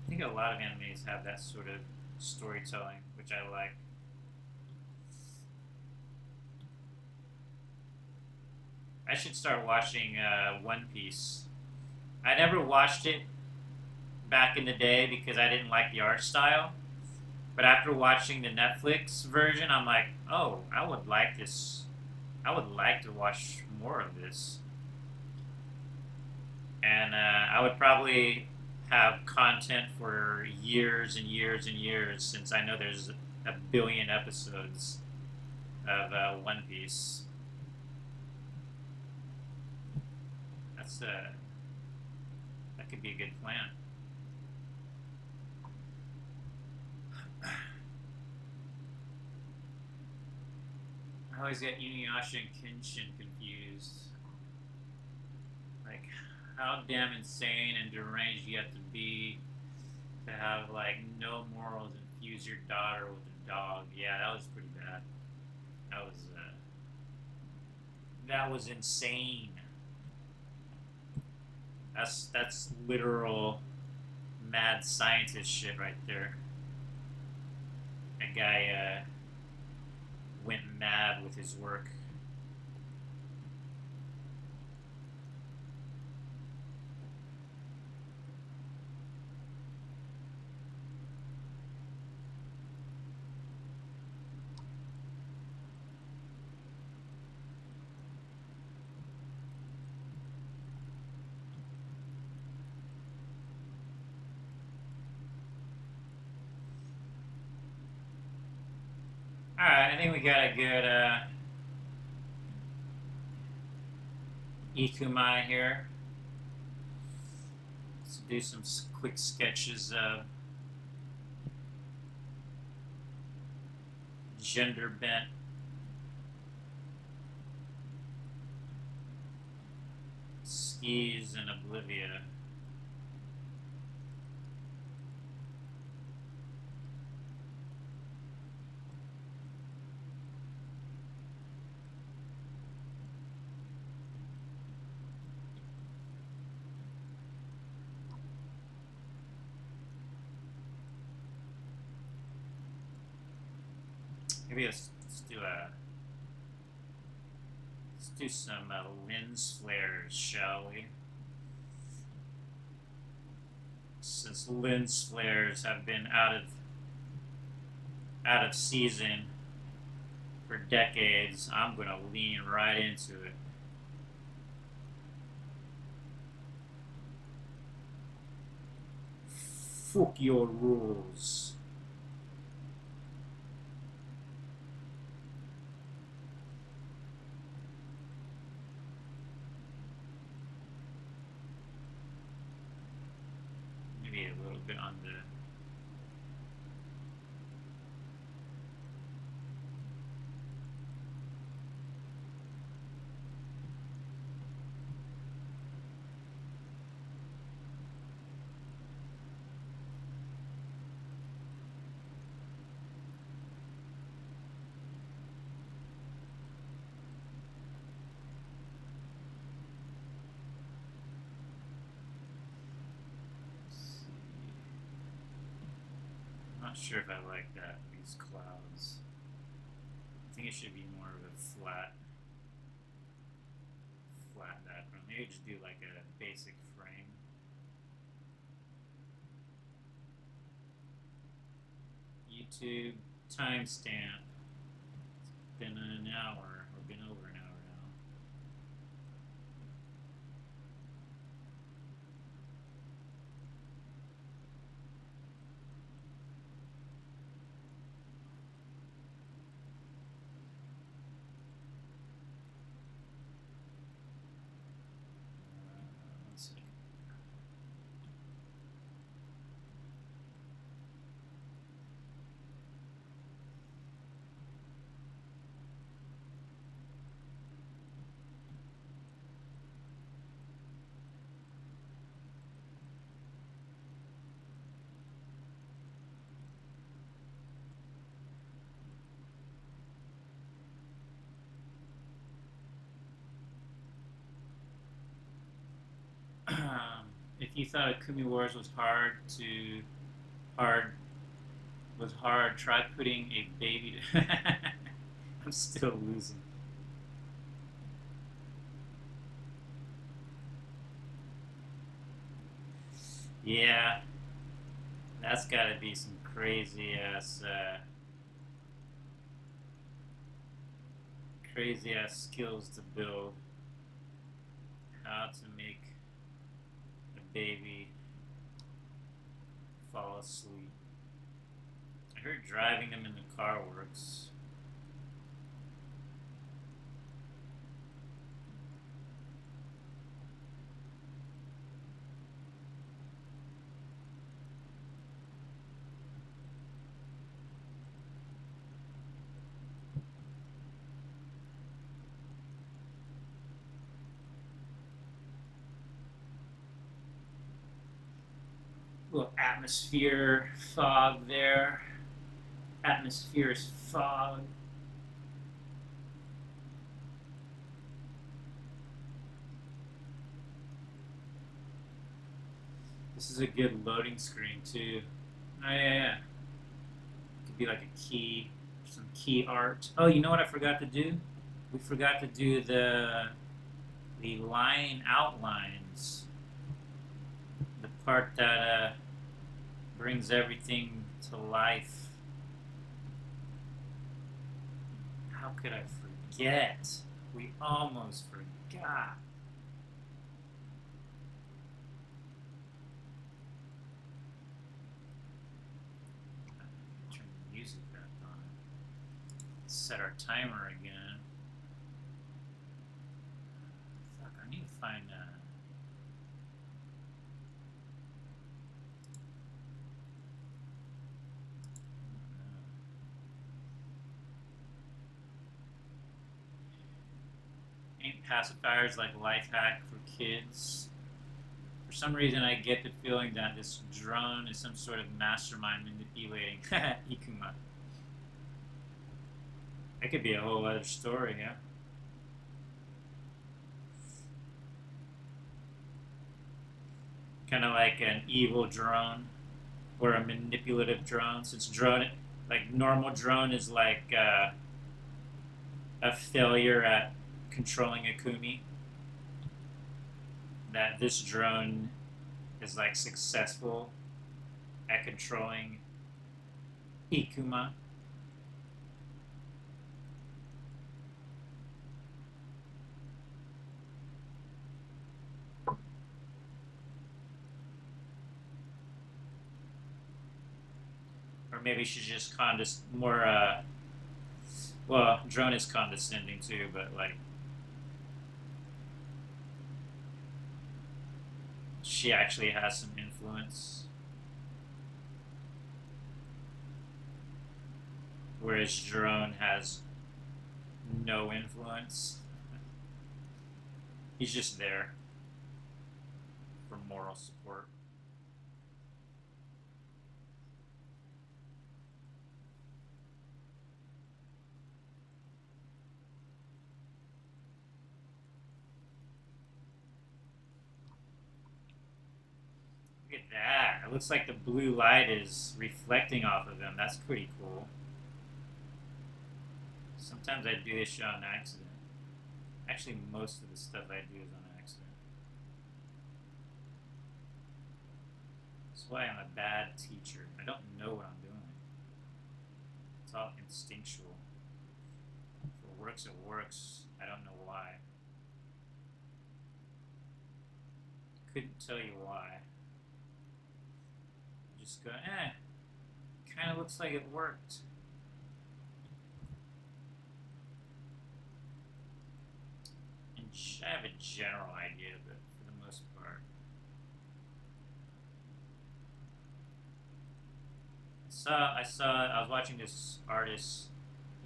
I think a lot of animes have that sort of storytelling, which I like. I should start watching One Piece. I never watched it back in the day because I didn't like the art style. But after watching the Netflix version, I'm like, oh, I would like this. I would like to watch more of this. And I would probably have content for years and years and years since I know there's a billion episodes of One Piece. That could be a good plan. I always get Inuyasha and Kenshin confused. Like, how damn insane and deranged you have to be to have like no morals and fuse your daughter with a dog. Yeah, that was pretty bad. That was insane. That's literal mad scientist shit right there. That guy went mad with his work. All right, I think we got a good Ikumai here. Let's do some quick sketches of gender bent skis in Oblivia. Maybe let's do some lens flares, shall we? Since lens flares have been out of season for decades, I'm gonna lean right into it. Fuck your rules. Maybe a little bit on the. I'm not sure if I like that, these clouds. I think it should be more of a flat background. Maybe just do like a basic frame. YouTube timestamp. It's been an hour, or been over an hour now. One second. If you thought Akumi Wars hard was hard, try putting a baby to I'm still losing. Yeah, that's gotta be some crazy ass skills to build. How to make a baby fall asleep. I heard driving them in the car works. Little atmosphere fog there. Atmosphere is fog. This is a good loading screen too. Oh yeah. Could be like a key, some key art. Oh, you know what I forgot to do? We forgot to do the line outlines. The part that brings everything to life. How could I forget? We almost forgot. Turn the music back on. Set our timer again. Fuck, I need to find ain't pacifiers like life hack for kids. For some reason, I get the feeling that this drone is some sort of mastermind manipulating Ikuma. That could be a whole other story, yeah. Kind of like an evil drone or a manipulative drone. Since drone, like normal drone, is like a failure at controlling Akumi. That this drone is like successful at controlling Ikuma. Or maybe she's just more. Well, drone is condescending too, but like she actually has some influence. Whereas drone has no influence. He's just there for moral support. Look at that. It looks like the blue light is reflecting off of him. That's pretty cool. Sometimes I do this shit on accident. Actually, most of the stuff I do is on accident. That's why I'm a bad teacher. I don't know what I'm doing. It's all instinctual. If it works, it works. I don't know why. Couldn't tell you why. Just go, kind of looks like it worked. And I have a general idea, but for the most part. I was watching this artist,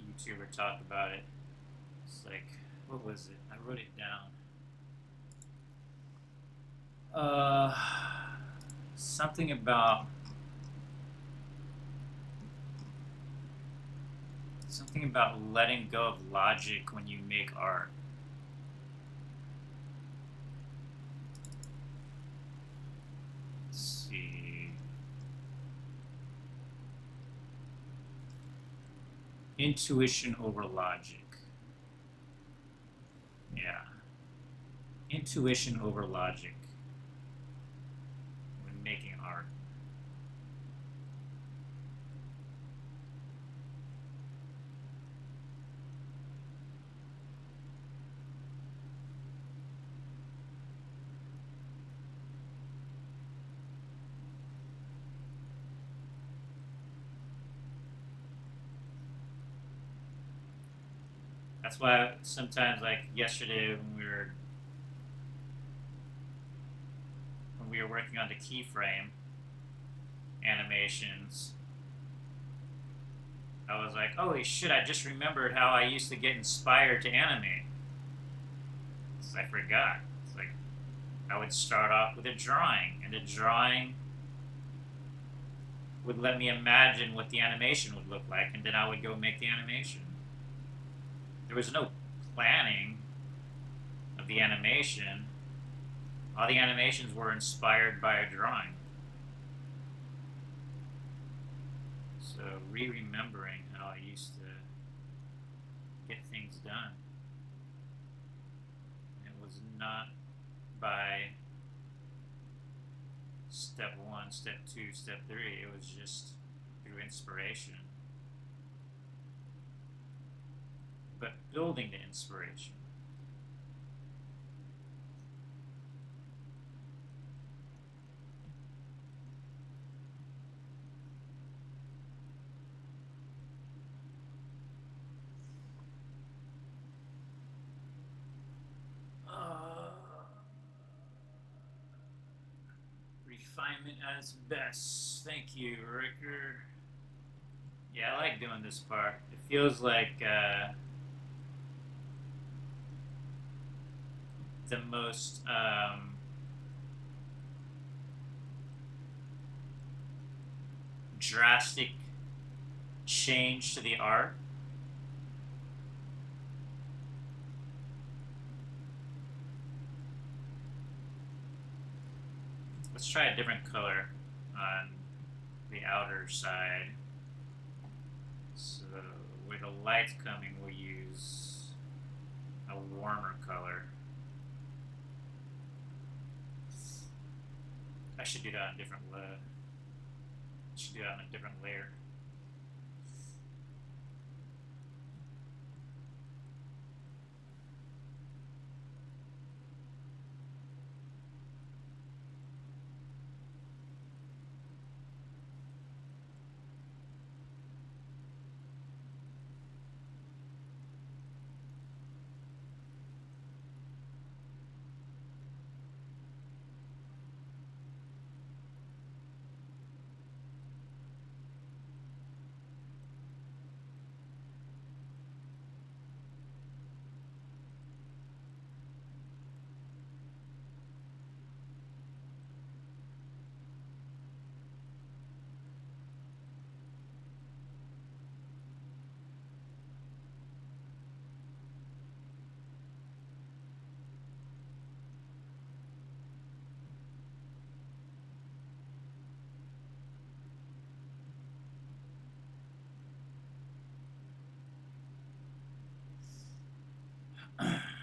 YouTuber talk about it. It's like, what was it? I wrote it down. Something about letting go of logic when you make art. Let's see. Intuition over logic. Yeah. Intuition over logic when making art. That's why sometimes, like yesterday, when we were working on the keyframe animations, I was like, "Holy shit! I just remembered how I used to get inspired to animate." I forgot. It's like I would start off with a drawing, and the drawing would let me imagine what the animation would look like, and then I would go make the animation. There was no planning of the animation. All the animations were inspired by a drawing. So remembering how I used to get things done. It was not by step 1, step 2, step 3. It was just through inspiration. But building the inspiration. alignment at its best. Thank you, Ricker. Yeah, I like doing this part. It feels like the most drastic change to the art. Let's try a different color on the outer side. So where the light's coming, we'll use a warmer color. I should do that on a different should do that on a different layer.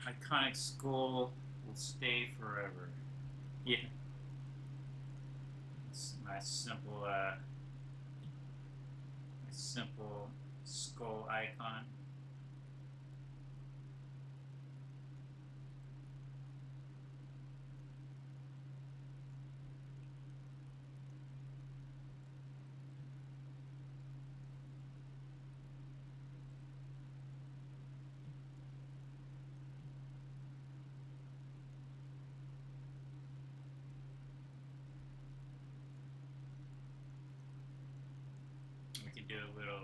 Iconic skull will stay forever. Yeah. It's my simple skull icon. We can do a little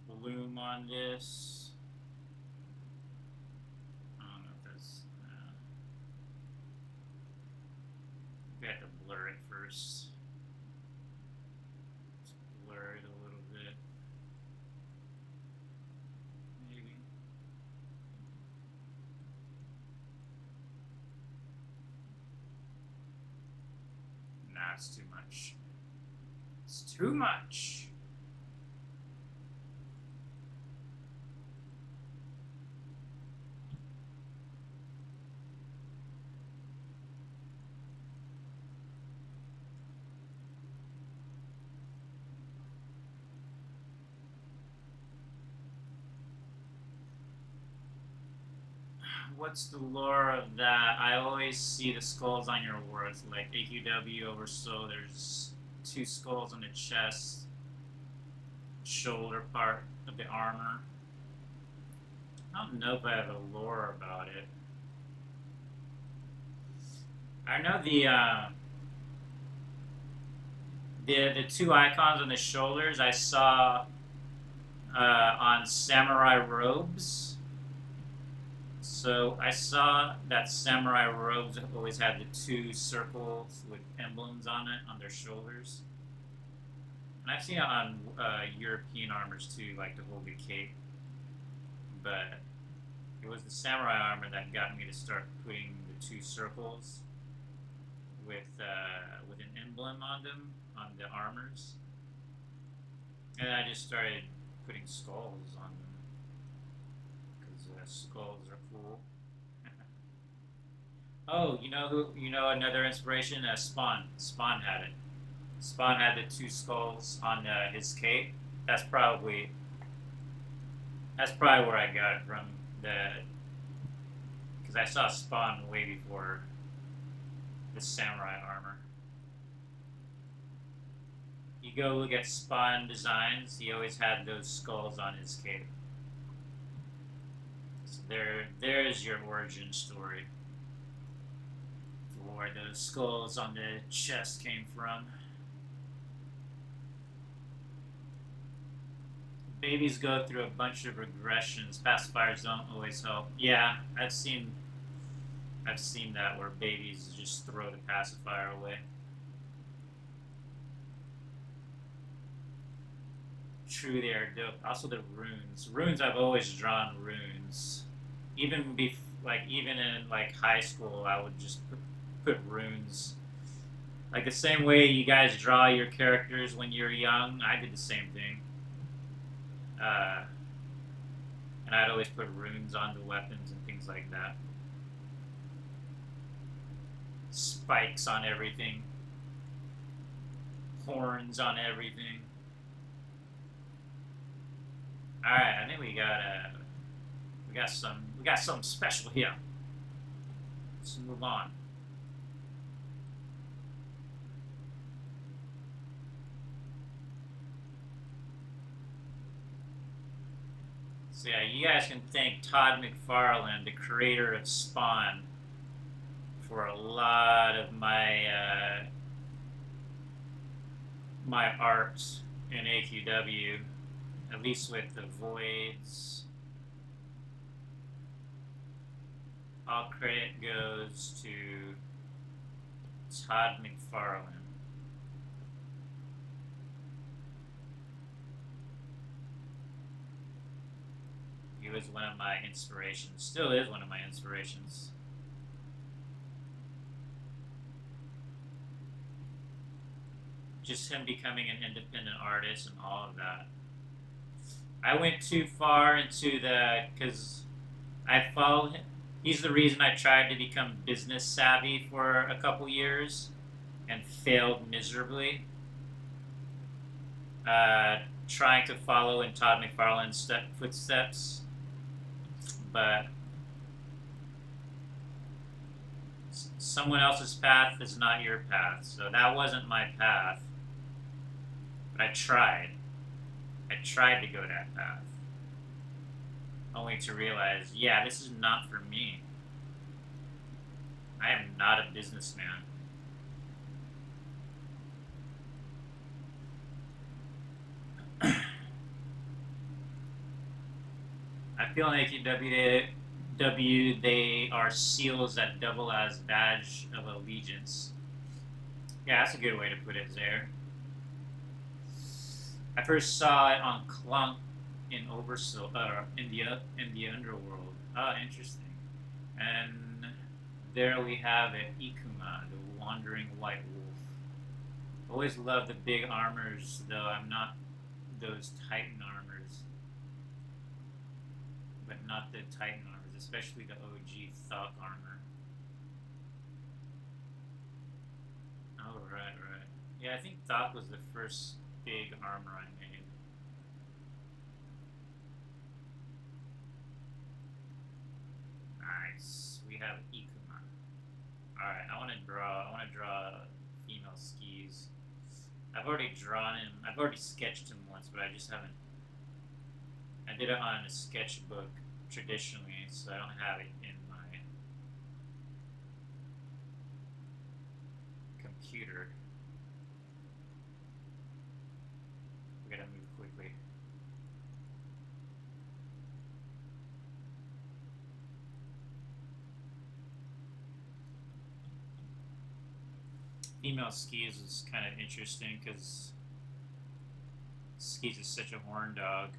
bloom on this. I don't know if that's. We have to blur it first. Just blur it a little bit. Maybe. Nah, it's too much. It's too much. What's the lore of that? I always see the skulls on your awards, like AQW oversoul. There's two skulls on the chest, shoulder part of the armor. I don't know if I have a lore about it. I know the two icons on the shoulders I saw on samurai robes. So I saw that samurai robes always had the two circles with emblems on it on their shoulders. And I've seen it on European armors too, like the Holy Cape. But it was the samurai armor that got me to start putting the two circles with an emblem on them on the armors. And I just started putting skulls on them because skulls are cool. Oh, you know who? You know another inspiration? Spawn. Spawn had it. Spawn had the two skulls on his cape. That's probably where I got it from. Because I saw Spawn way before the samurai armor. You go look at Spawn designs. He always had those skulls on his cape. There's your origin story for where those skulls on the chest came from. Babies go through a bunch of regressions. Pacifiers don't always help. Yeah, I've seen that where babies just throw the pacifier away. True, they are dope. Also, the runes. Runes, I've always drawn runes. Even in like high school, I would just put runes. Like the same way you guys draw your characters when you're young, I did the same thing. Uh, and I'd always put runes on the weapons and things like that. Spikes on everything. Horns on everything. All right, I think we got something special here. Let's move on. So yeah, you guys can thank Todd McFarlane, the creator of Spawn, for a lot of my art in AQW, at least with the voids. All credit goes to Todd McFarlane. He was one of my inspirations, still is one of my inspirations. Just him becoming an independent artist and all of that. I went too far into because I followed him. He's the reason I tried to become business savvy for a couple years and failed miserably. Trying to follow in Todd McFarlane's footsteps, but someone else's path is not your path. So that wasn't my path, but I tried. I tried to go that path, only to realize, yeah, this is not for me. I am not a businessman. I feel in AQW they are seals that double as badge of allegiance. Yeah, that's a good way to put it there. I first saw it on Clunk in in the underworld. Ah, interesting. And there we have it, Ikuma, the wandering white wolf. Always loved the big armors, though I'm not those Titan armors. But not the Titan armors, especially the OG Thok armor. Oh, right. Yeah, I think Thok was the first big armor I made. Nice. We have Ikuma. Alright, I wanna draw female skis. I've already drawn him. I've already sketched him once, but I just haven't. I did it on a sketchbook traditionally, so I don't have it in my computer. We gotta move quickly. Female skis is kind of interesting because skis is such a horn dog.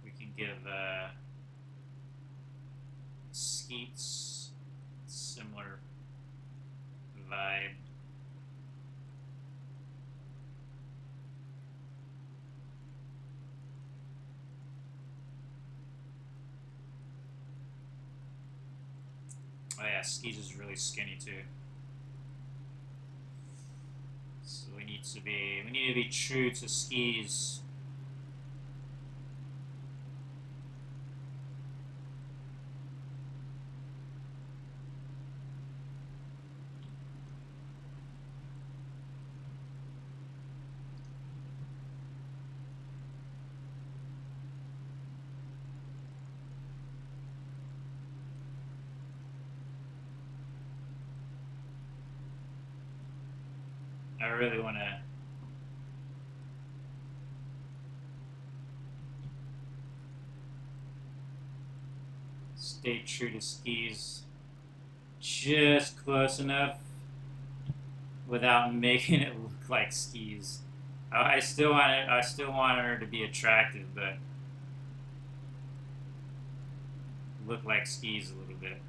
We can give Skeets similar vibe. Oh yeah, Skeets is really skinny too. So we need to be true to Skis. I really want to stay true to skis just close enough without making it look like skis. I still want it. I still want her to be attractive, but look like skis a little bit.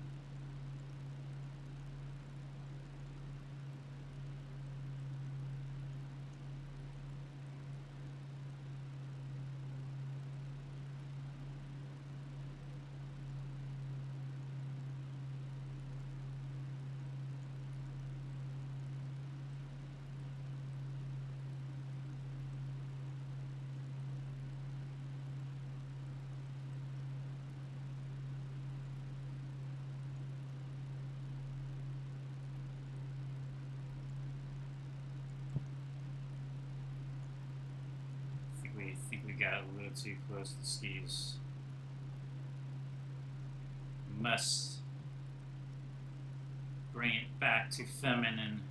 I think we got a little too close to skis. Must bring it back to feminine.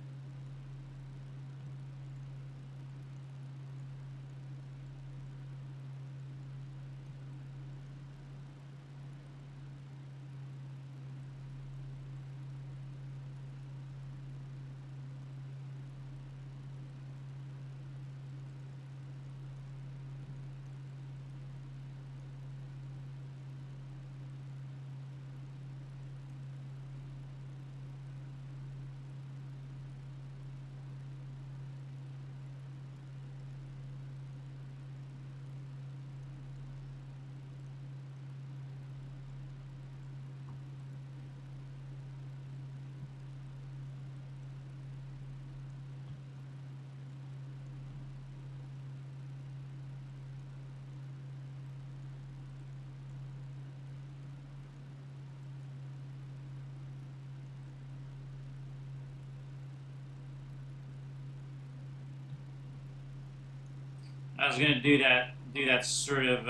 I was gonna do that sort of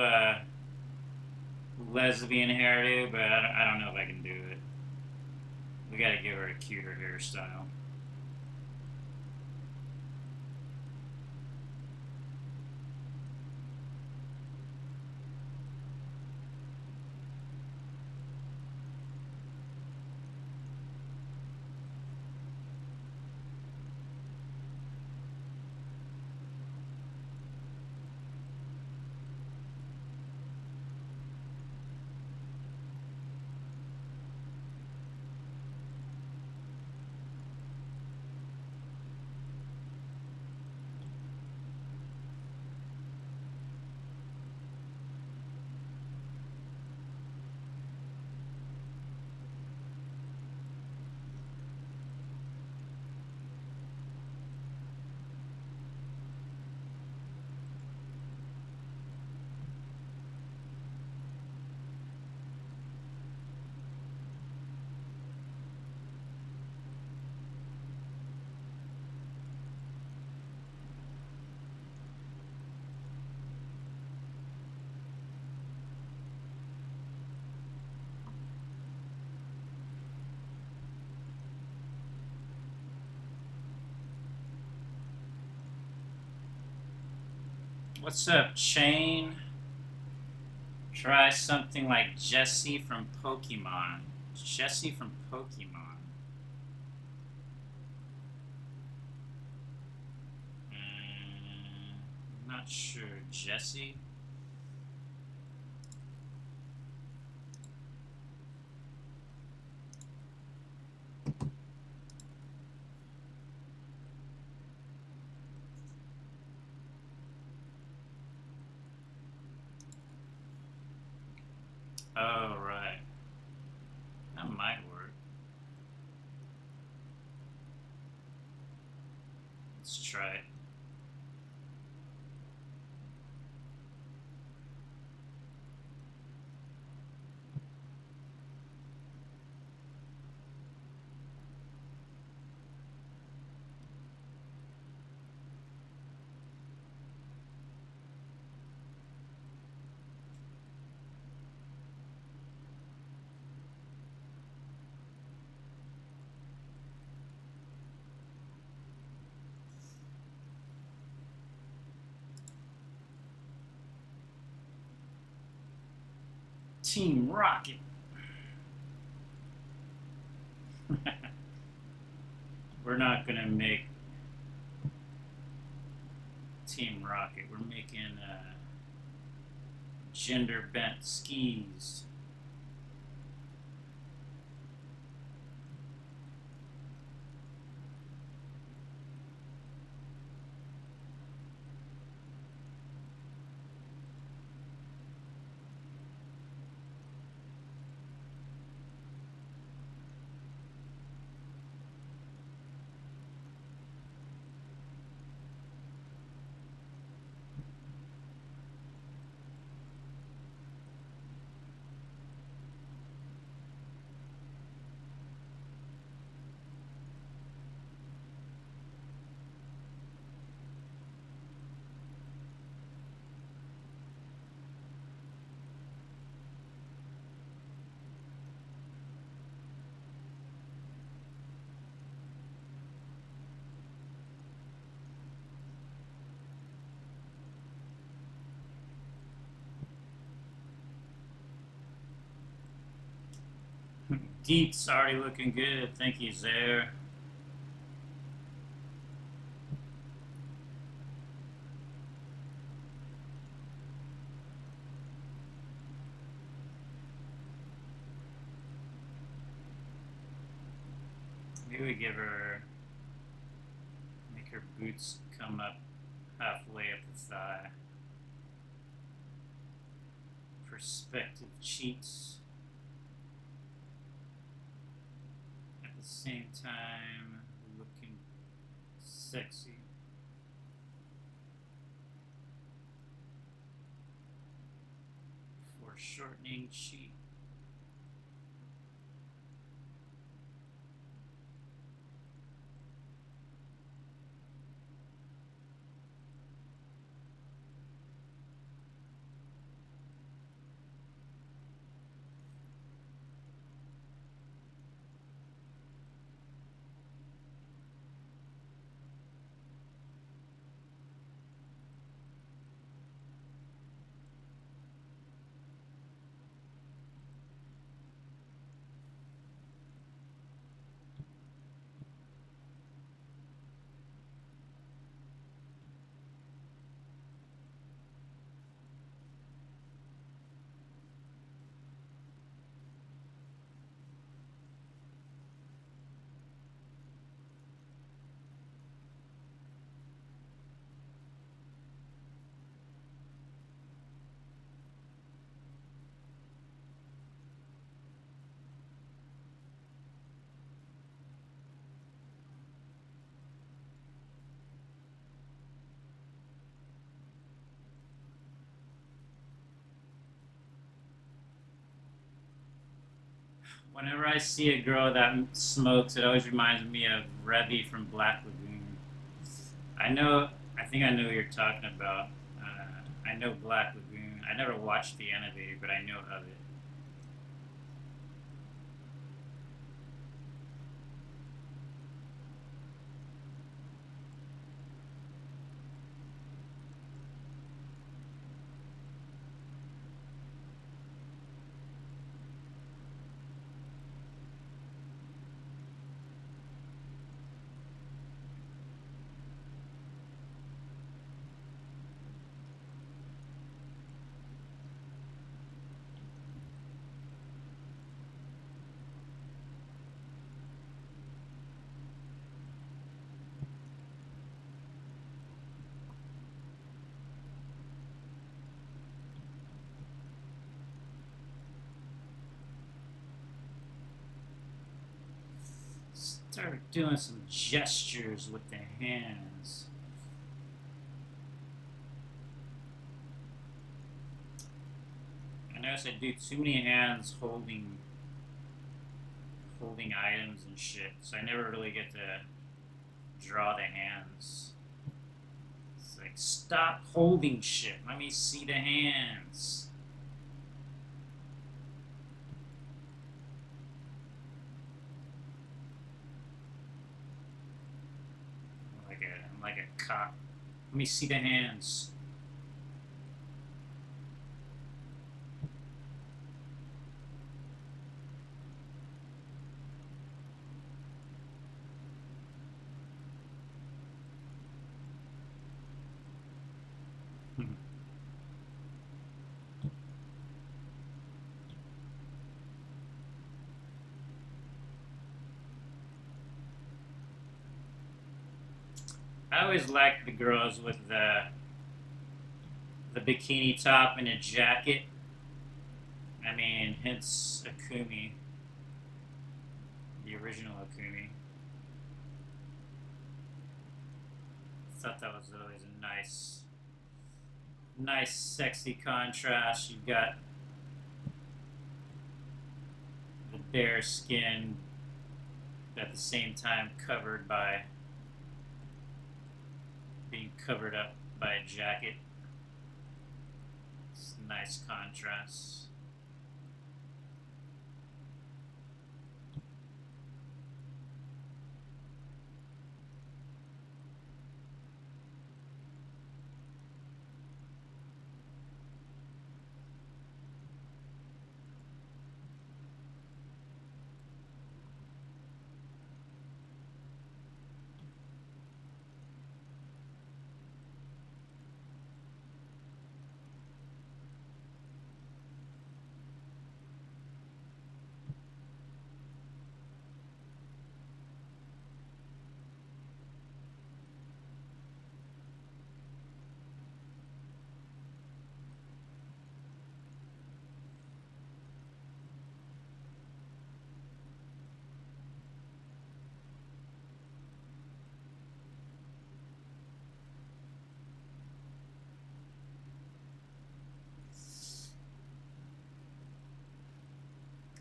lesbian hairdo, but I don't know if I can do it. We gotta give her a cuter hairstyle. What's up, Chain? Try something like Jessie from Pokemon. Jessie from Pokemon. Not sure. Jessie? Oh, right. That might work. Let's try it. Team Rocket. We're not gonna make Team Rocket. We're making gender bent skis. Deet's already looking good. Thank you, Zaire. Maybe we give her, make her boots come up halfway up the thigh. Perspective cheats. At the same time, looking sexy. Foreshortening cheek. Whenever I see a girl that smokes, it always reminds me of Revy from Black Lagoon. I know, I think I know what you're talking about. I know Black Lagoon. I never watched the anime, but I know of it. Start doing some gestures with the hands. I notice I do too many hands holding items and shit, so I never really get to draw the hands. It's like, stop holding shit. Let me see the hands. I'm like a cop. Let me see the hands. I always liked the girls with the bikini top and a jacket. I mean, hence Akumi, the original Akumi. Thought that was always a nice, sexy contrast. You've got the bare skin, but at the same time covered by being covered up by a jacket. It's a nice contrast.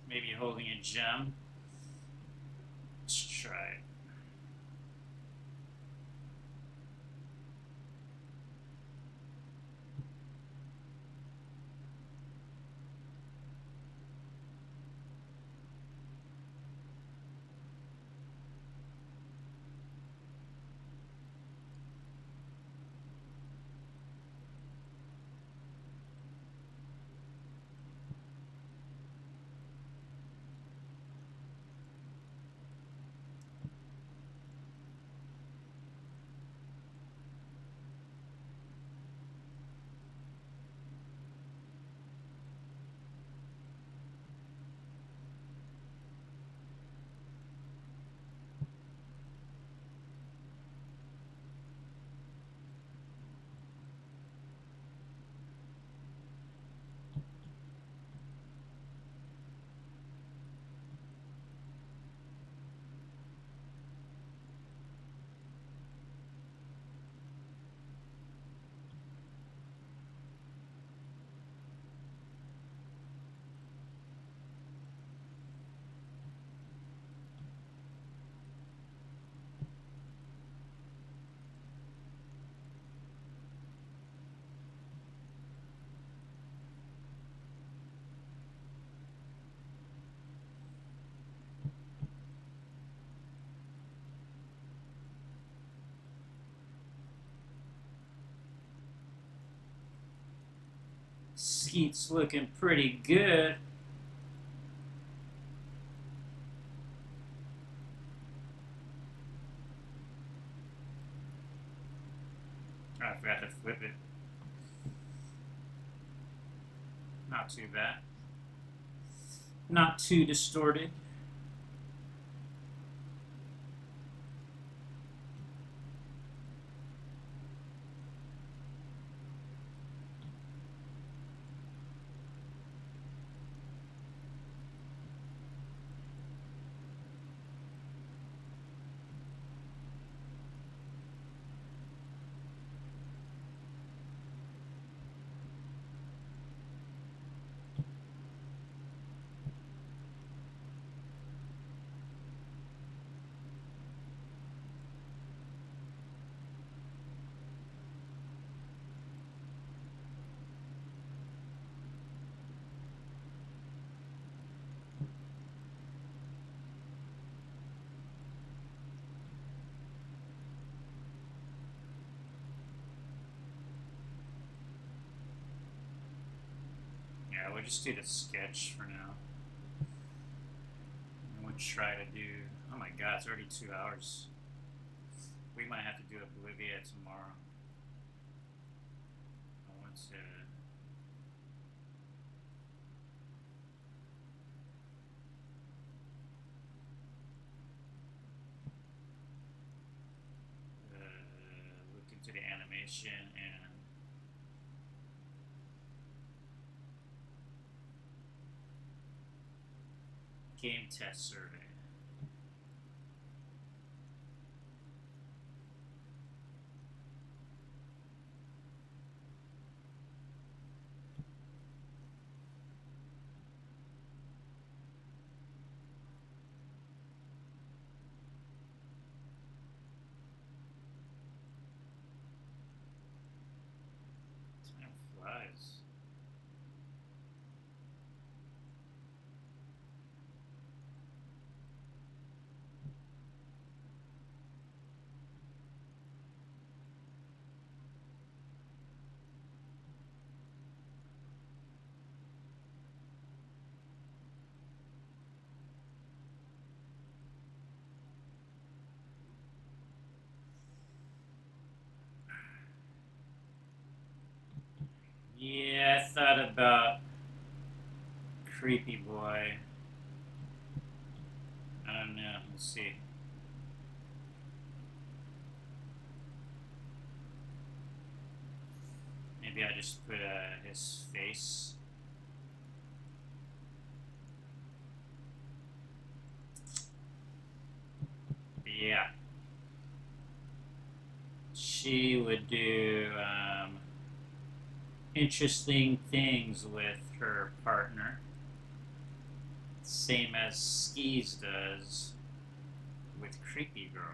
Maybe holding a gem. Let's try it. Skeet's looking pretty good. Oh, I forgot to flip it. Not too bad. Not too distorted. Yeah, we'll just do the sketch for now. And we'll try to do. Oh my god, it's already 2 hours. We might have to do Oblivia tomorrow. I want to. fiction and game test survey. Time flies. Yeah, I thought about Creepy Boy. I don't know. Let's see. Maybe I just put his face. But yeah. She would do interesting things with her partner. Same as Skis does with Creepy Girl.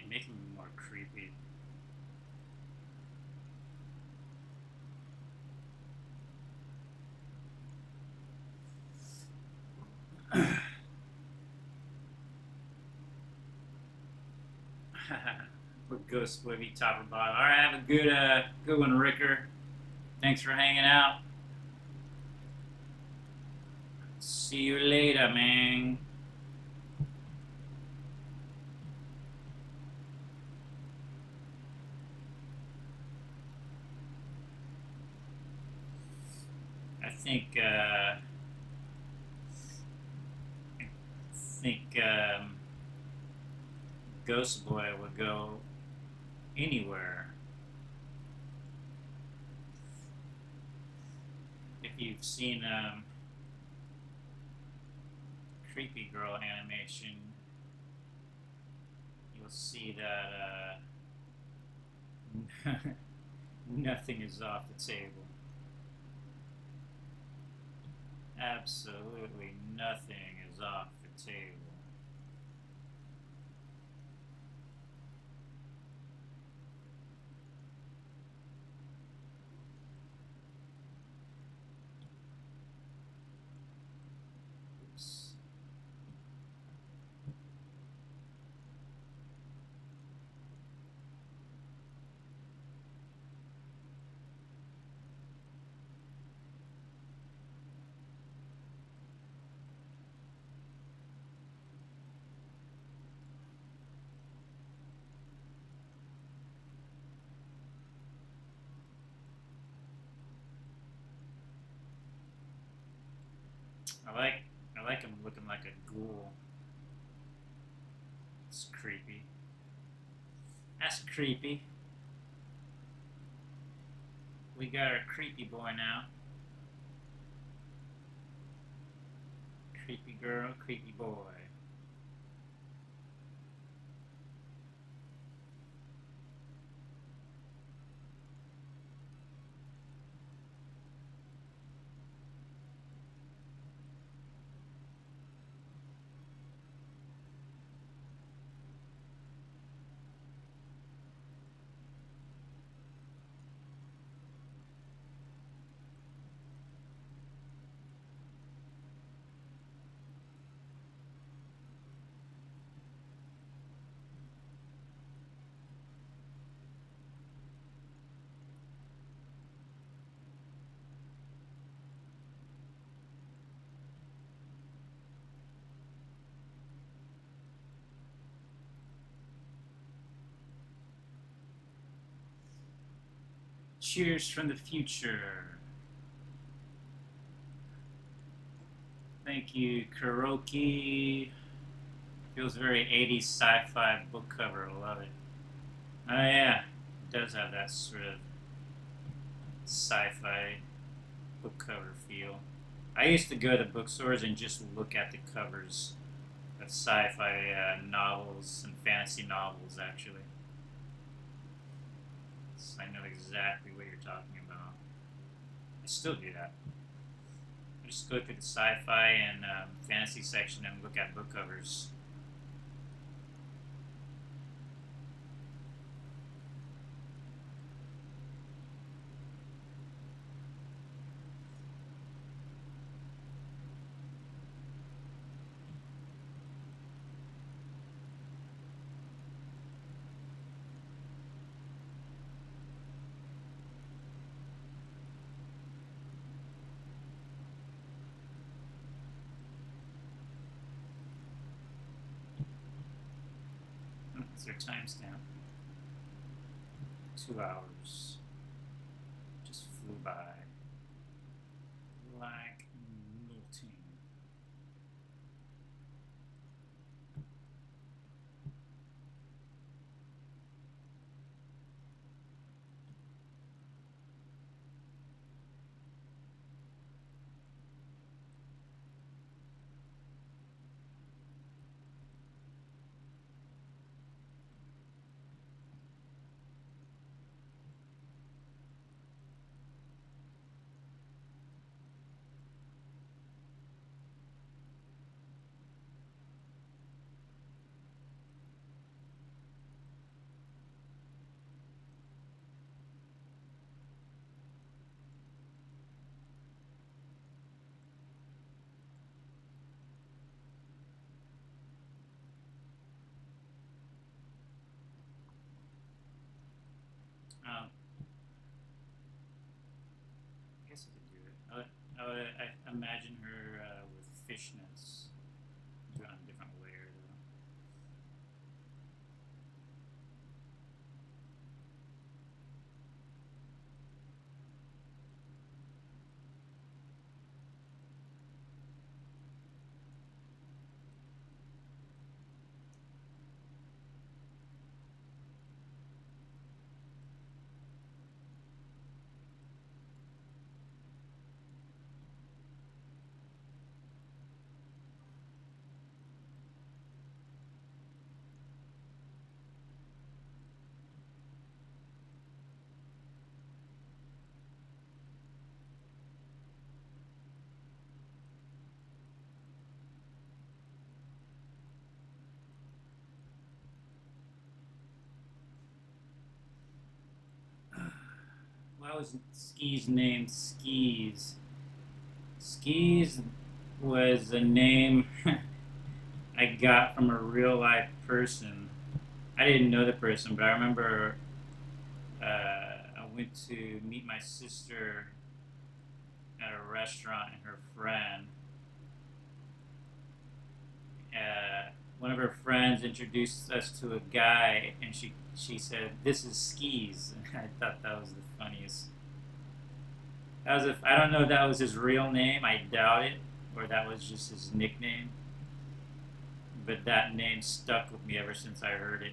making me more creepy. What ghost would be top or bottom? All right, have a good one, Ricker. Thanks for hanging out. See you later, man. I think I think Ghost Boy would go anywhere. If you've seen Creepy Girl animation, you'll see that nothing is off the table. Absolutely nothing is off the table. Oops. I like I like him looking like a ghoul. It's creepy. That's creepy. We got our creepy boy now. Creepy girl, creepy boy. Cheers from the future. Thank you, Kuroki. Feels very 80s sci-fi book cover. Love it. Oh yeah, it does have that sort of sci-fi book cover feel. I used to go to bookstores and just look at the covers of sci-fi novels and fantasy novels. Actually, so I know exactly what you're talking about. I still do that. I just go through the sci-fi and fantasy section and look at book covers. What's their timestamp? 2 hours. Just flew by. Like nothing. I guess I could do it. I imagine her with fishnets. Do it on a different layer though. Why was Skis named Skis? Skis was a name I got from a real life person. I didn't know the person, but I remember I went to meet my sister at a restaurant and her friend. Uh, One of her friends introduced us to a guy, and she said, "This is Skis." And I thought that was the funniest. That was I don't know if that was his real name. I doubt it, or that was just his nickname. But that name stuck with me ever since I heard it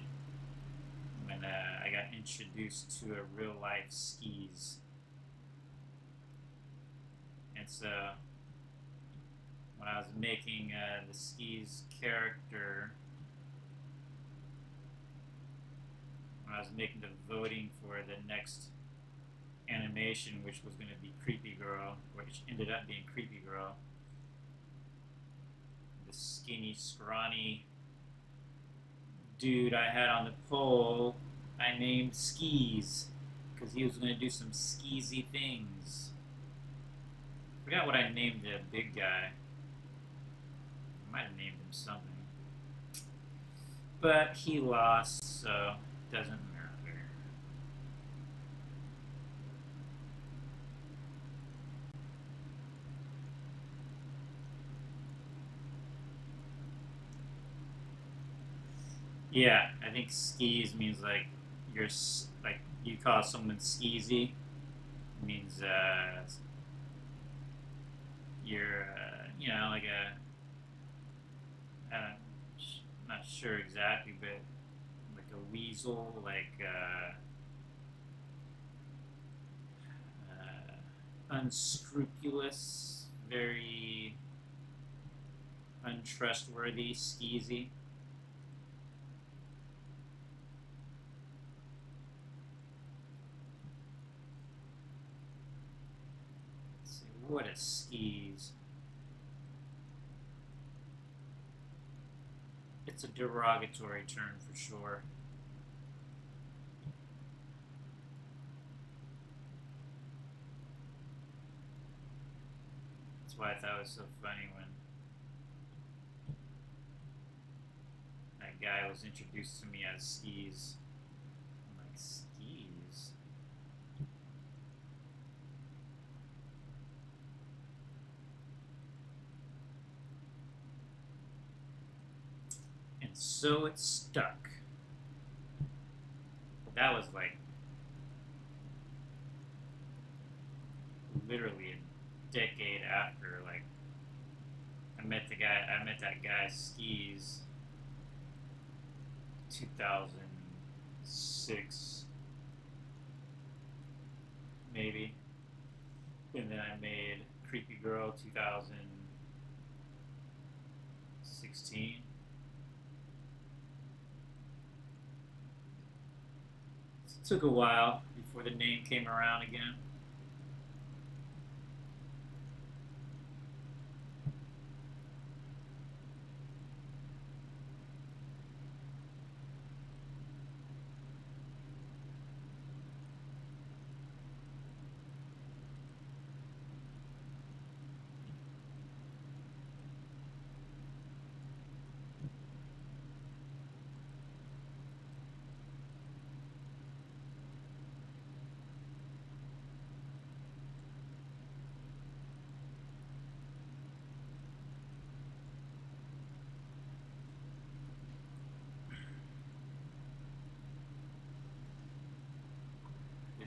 when I got introduced to a real life Skis. And so when I was making the Skis character, when I was making the voting for the next animation, which was going to be Creepy Girl, which ended up being Creepy Girl, the skinny, scrawny dude I had on the pole, I named Skis because he was going to do some skeezy things. I forgot what I named the big guy. I might have named him something. But he lost, so it doesn't matter. Yeah, I think skis means like you're like you call someone skeezy. It means you're like a I'm not sure exactly, but like a weasel, like unscrupulous, very untrustworthy, skeezy. Let's see, what a skis. It's a derogatory term for sure. That's why I thought it was so funny when that guy was introduced to me as skis. I'm like, skis? And so it stuck. That was like literally a decade after like I met that guy skis 2006 maybe. And then I made Creepy Girl 2016. It took a while before the name came around again.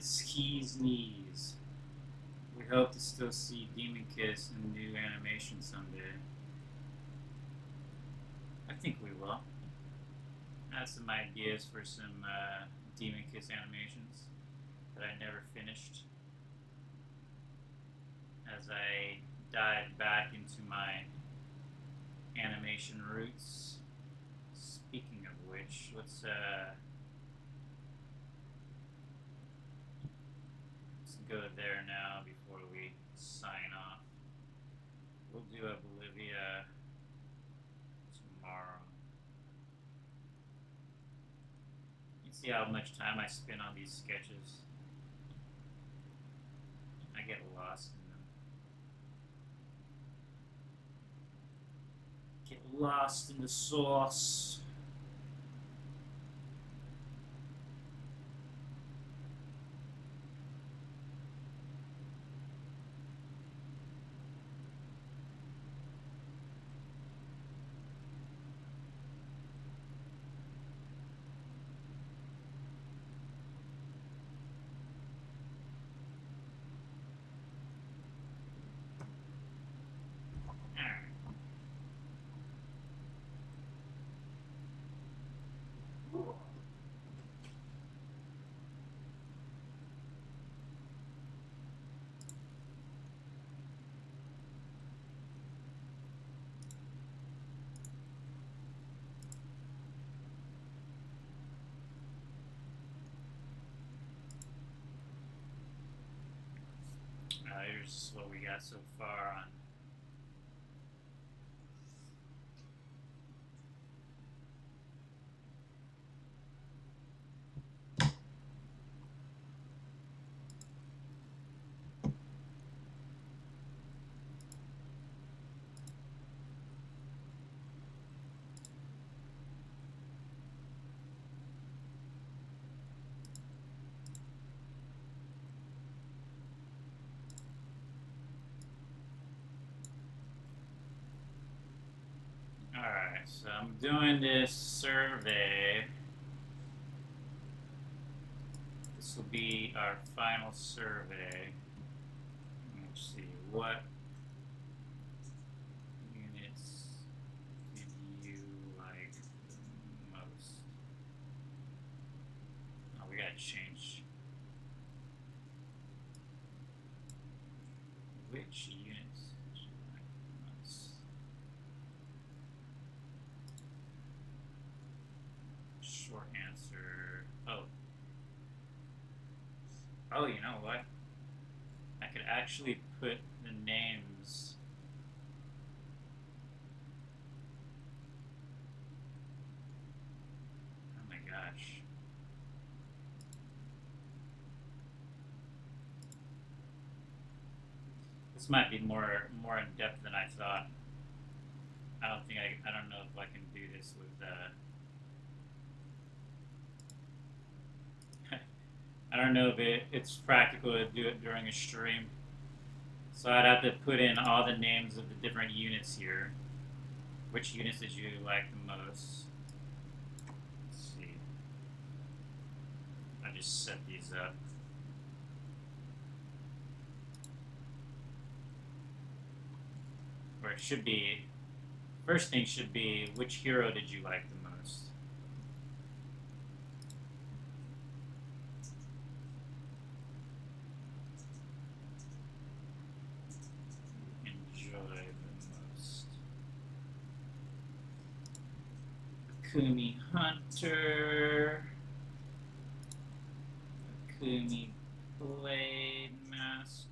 Ski's knees. We hope to still see Demon Kiss in new animation someday. I think we will. I have some ideas for some Demon Kiss animations that I never finished as I dive back into my animation roots. Speaking of which, let's go there now before we sign off. We'll do a Bolivia tomorrow. You see how much time I spend on these sketches. I get lost in them. Get lost in the sauce. Here's what we got so far on. Alright, so I'm doing this survey. This will be our final survey. Let's see, what units did you like the most? Oh, we gotta change. Which units did you like the most? Short answer. Oh, you know what? I could actually put the names. Oh my gosh. This might be more in depth than I thought. I don't know if I can do this with I don't know if it's practical to do it during a stream. So I'd have to put in all the names of the different units here. Which units did you like the most? Let's see. I just set these up. Or it should be, first thing should be, which hero did you like the most? Enjoy the most. Akumi Hunter. Akumi Blade Master.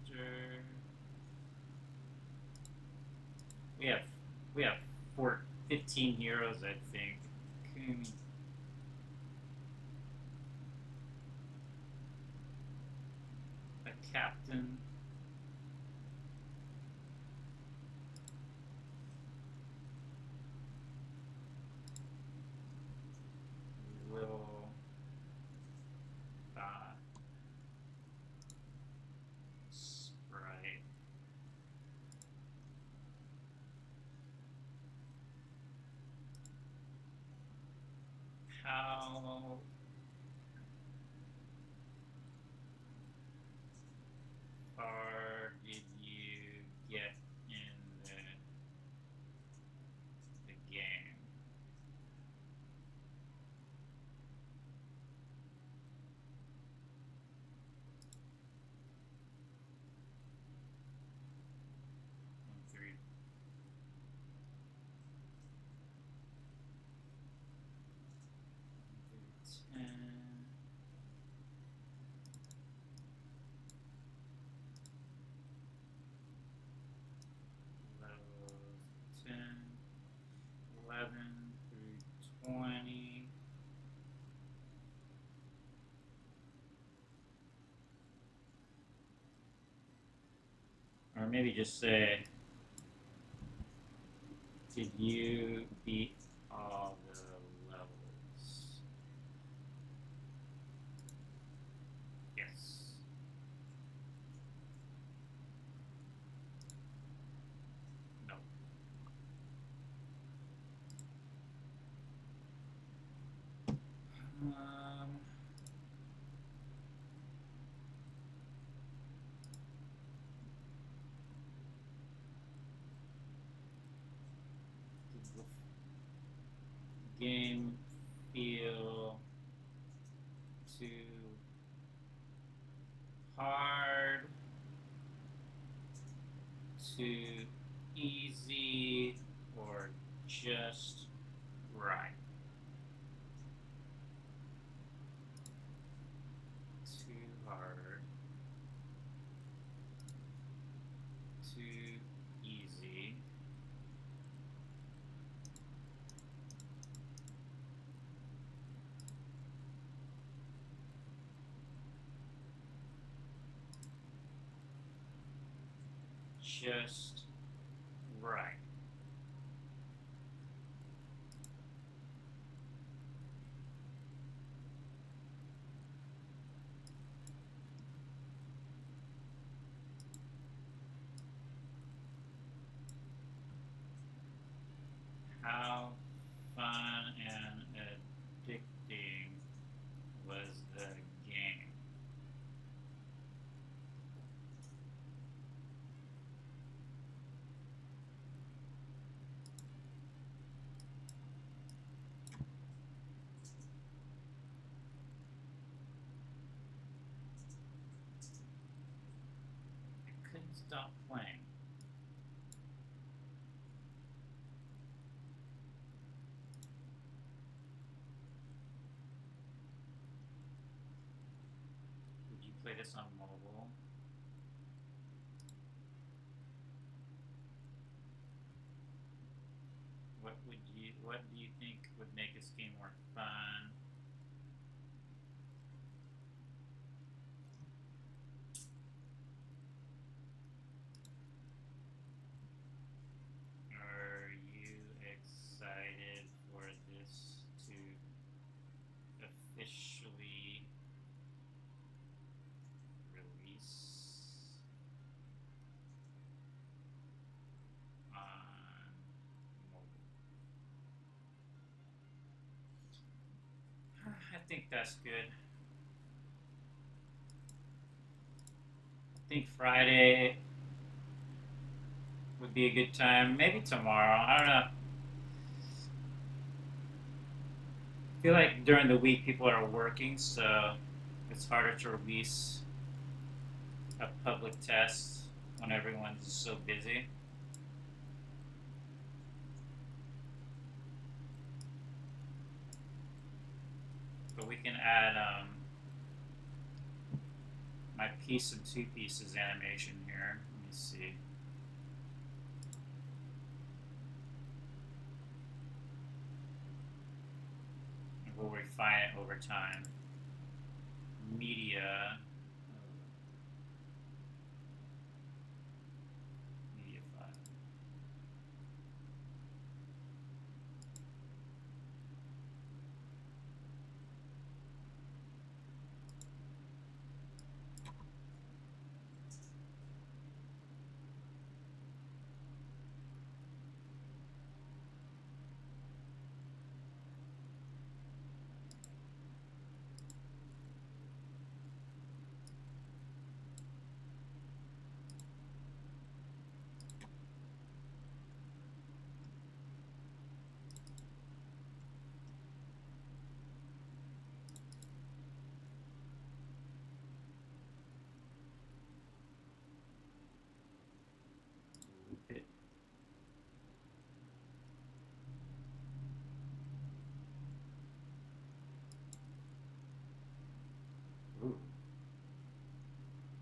We have 15 heroes, I think. Akumi. A captain. Little sprite. How Or maybe just say, did you beat all the levels? Yes. No. Um, did the game feel too hard, too easy, or just right? Too hard, too easy, just right. How fun and addicting was the game? I couldn't stop playing. Would you play this on mobile? What do you think would make this game more fun? Are you excited for this to officially release on mobile? I think that's good. I think Friday would be a good time. Maybe tomorrow. I don't know. I feel like during the week people are working, so it's harder to release a public test when everyone's so busy. But we can add my piece and two pieces animation here. Let me see. And we'll refine it over time. Media. Media file. It, ooh.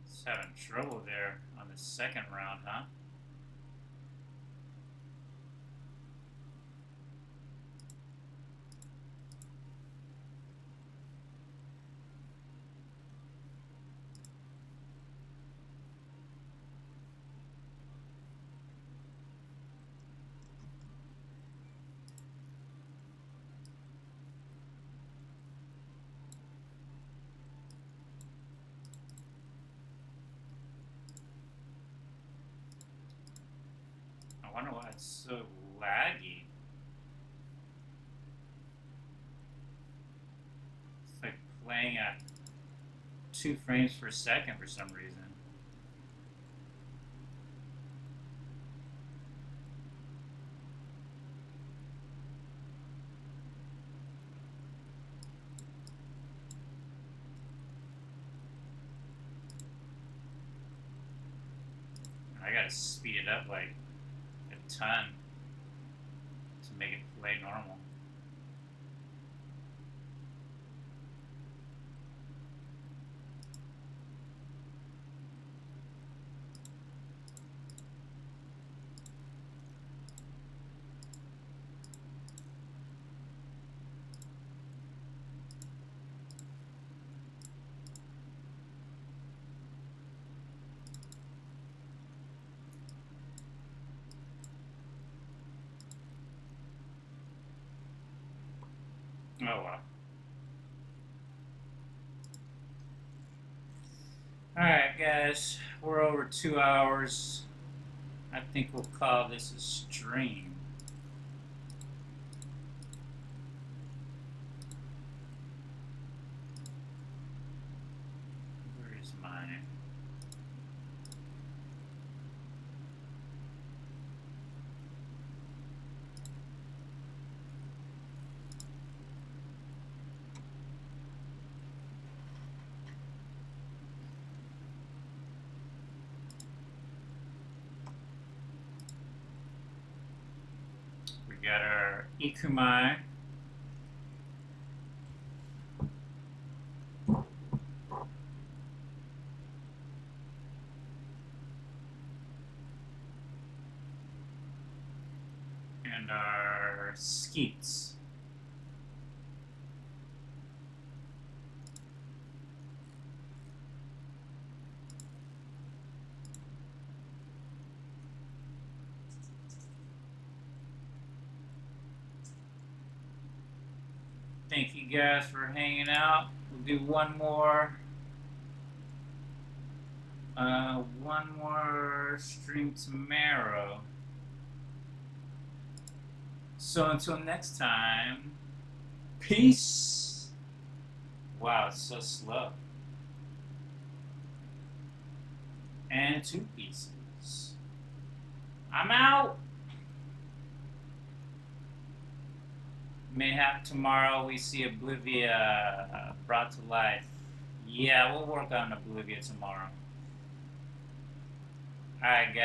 Just having trouble there on the second round, huh? it's so laggy. It's like playing at 2 frames per second for some reason. I gotta speed it up like a ton to make it play normal. Oh well. Alright, guys, we're over 2 hours. I think we'll call this a stream. Where is mine? We got our Akumi. And our skeets. Thank you guys for hanging out. We'll do one more stream tomorrow. So until next time, peace. Wow, it's so slow. And 2 pieces. I'm out. Mayhap tomorrow we see Oblivia brought to life. Yeah, we'll work on Oblivia tomorrow. Alright, guys.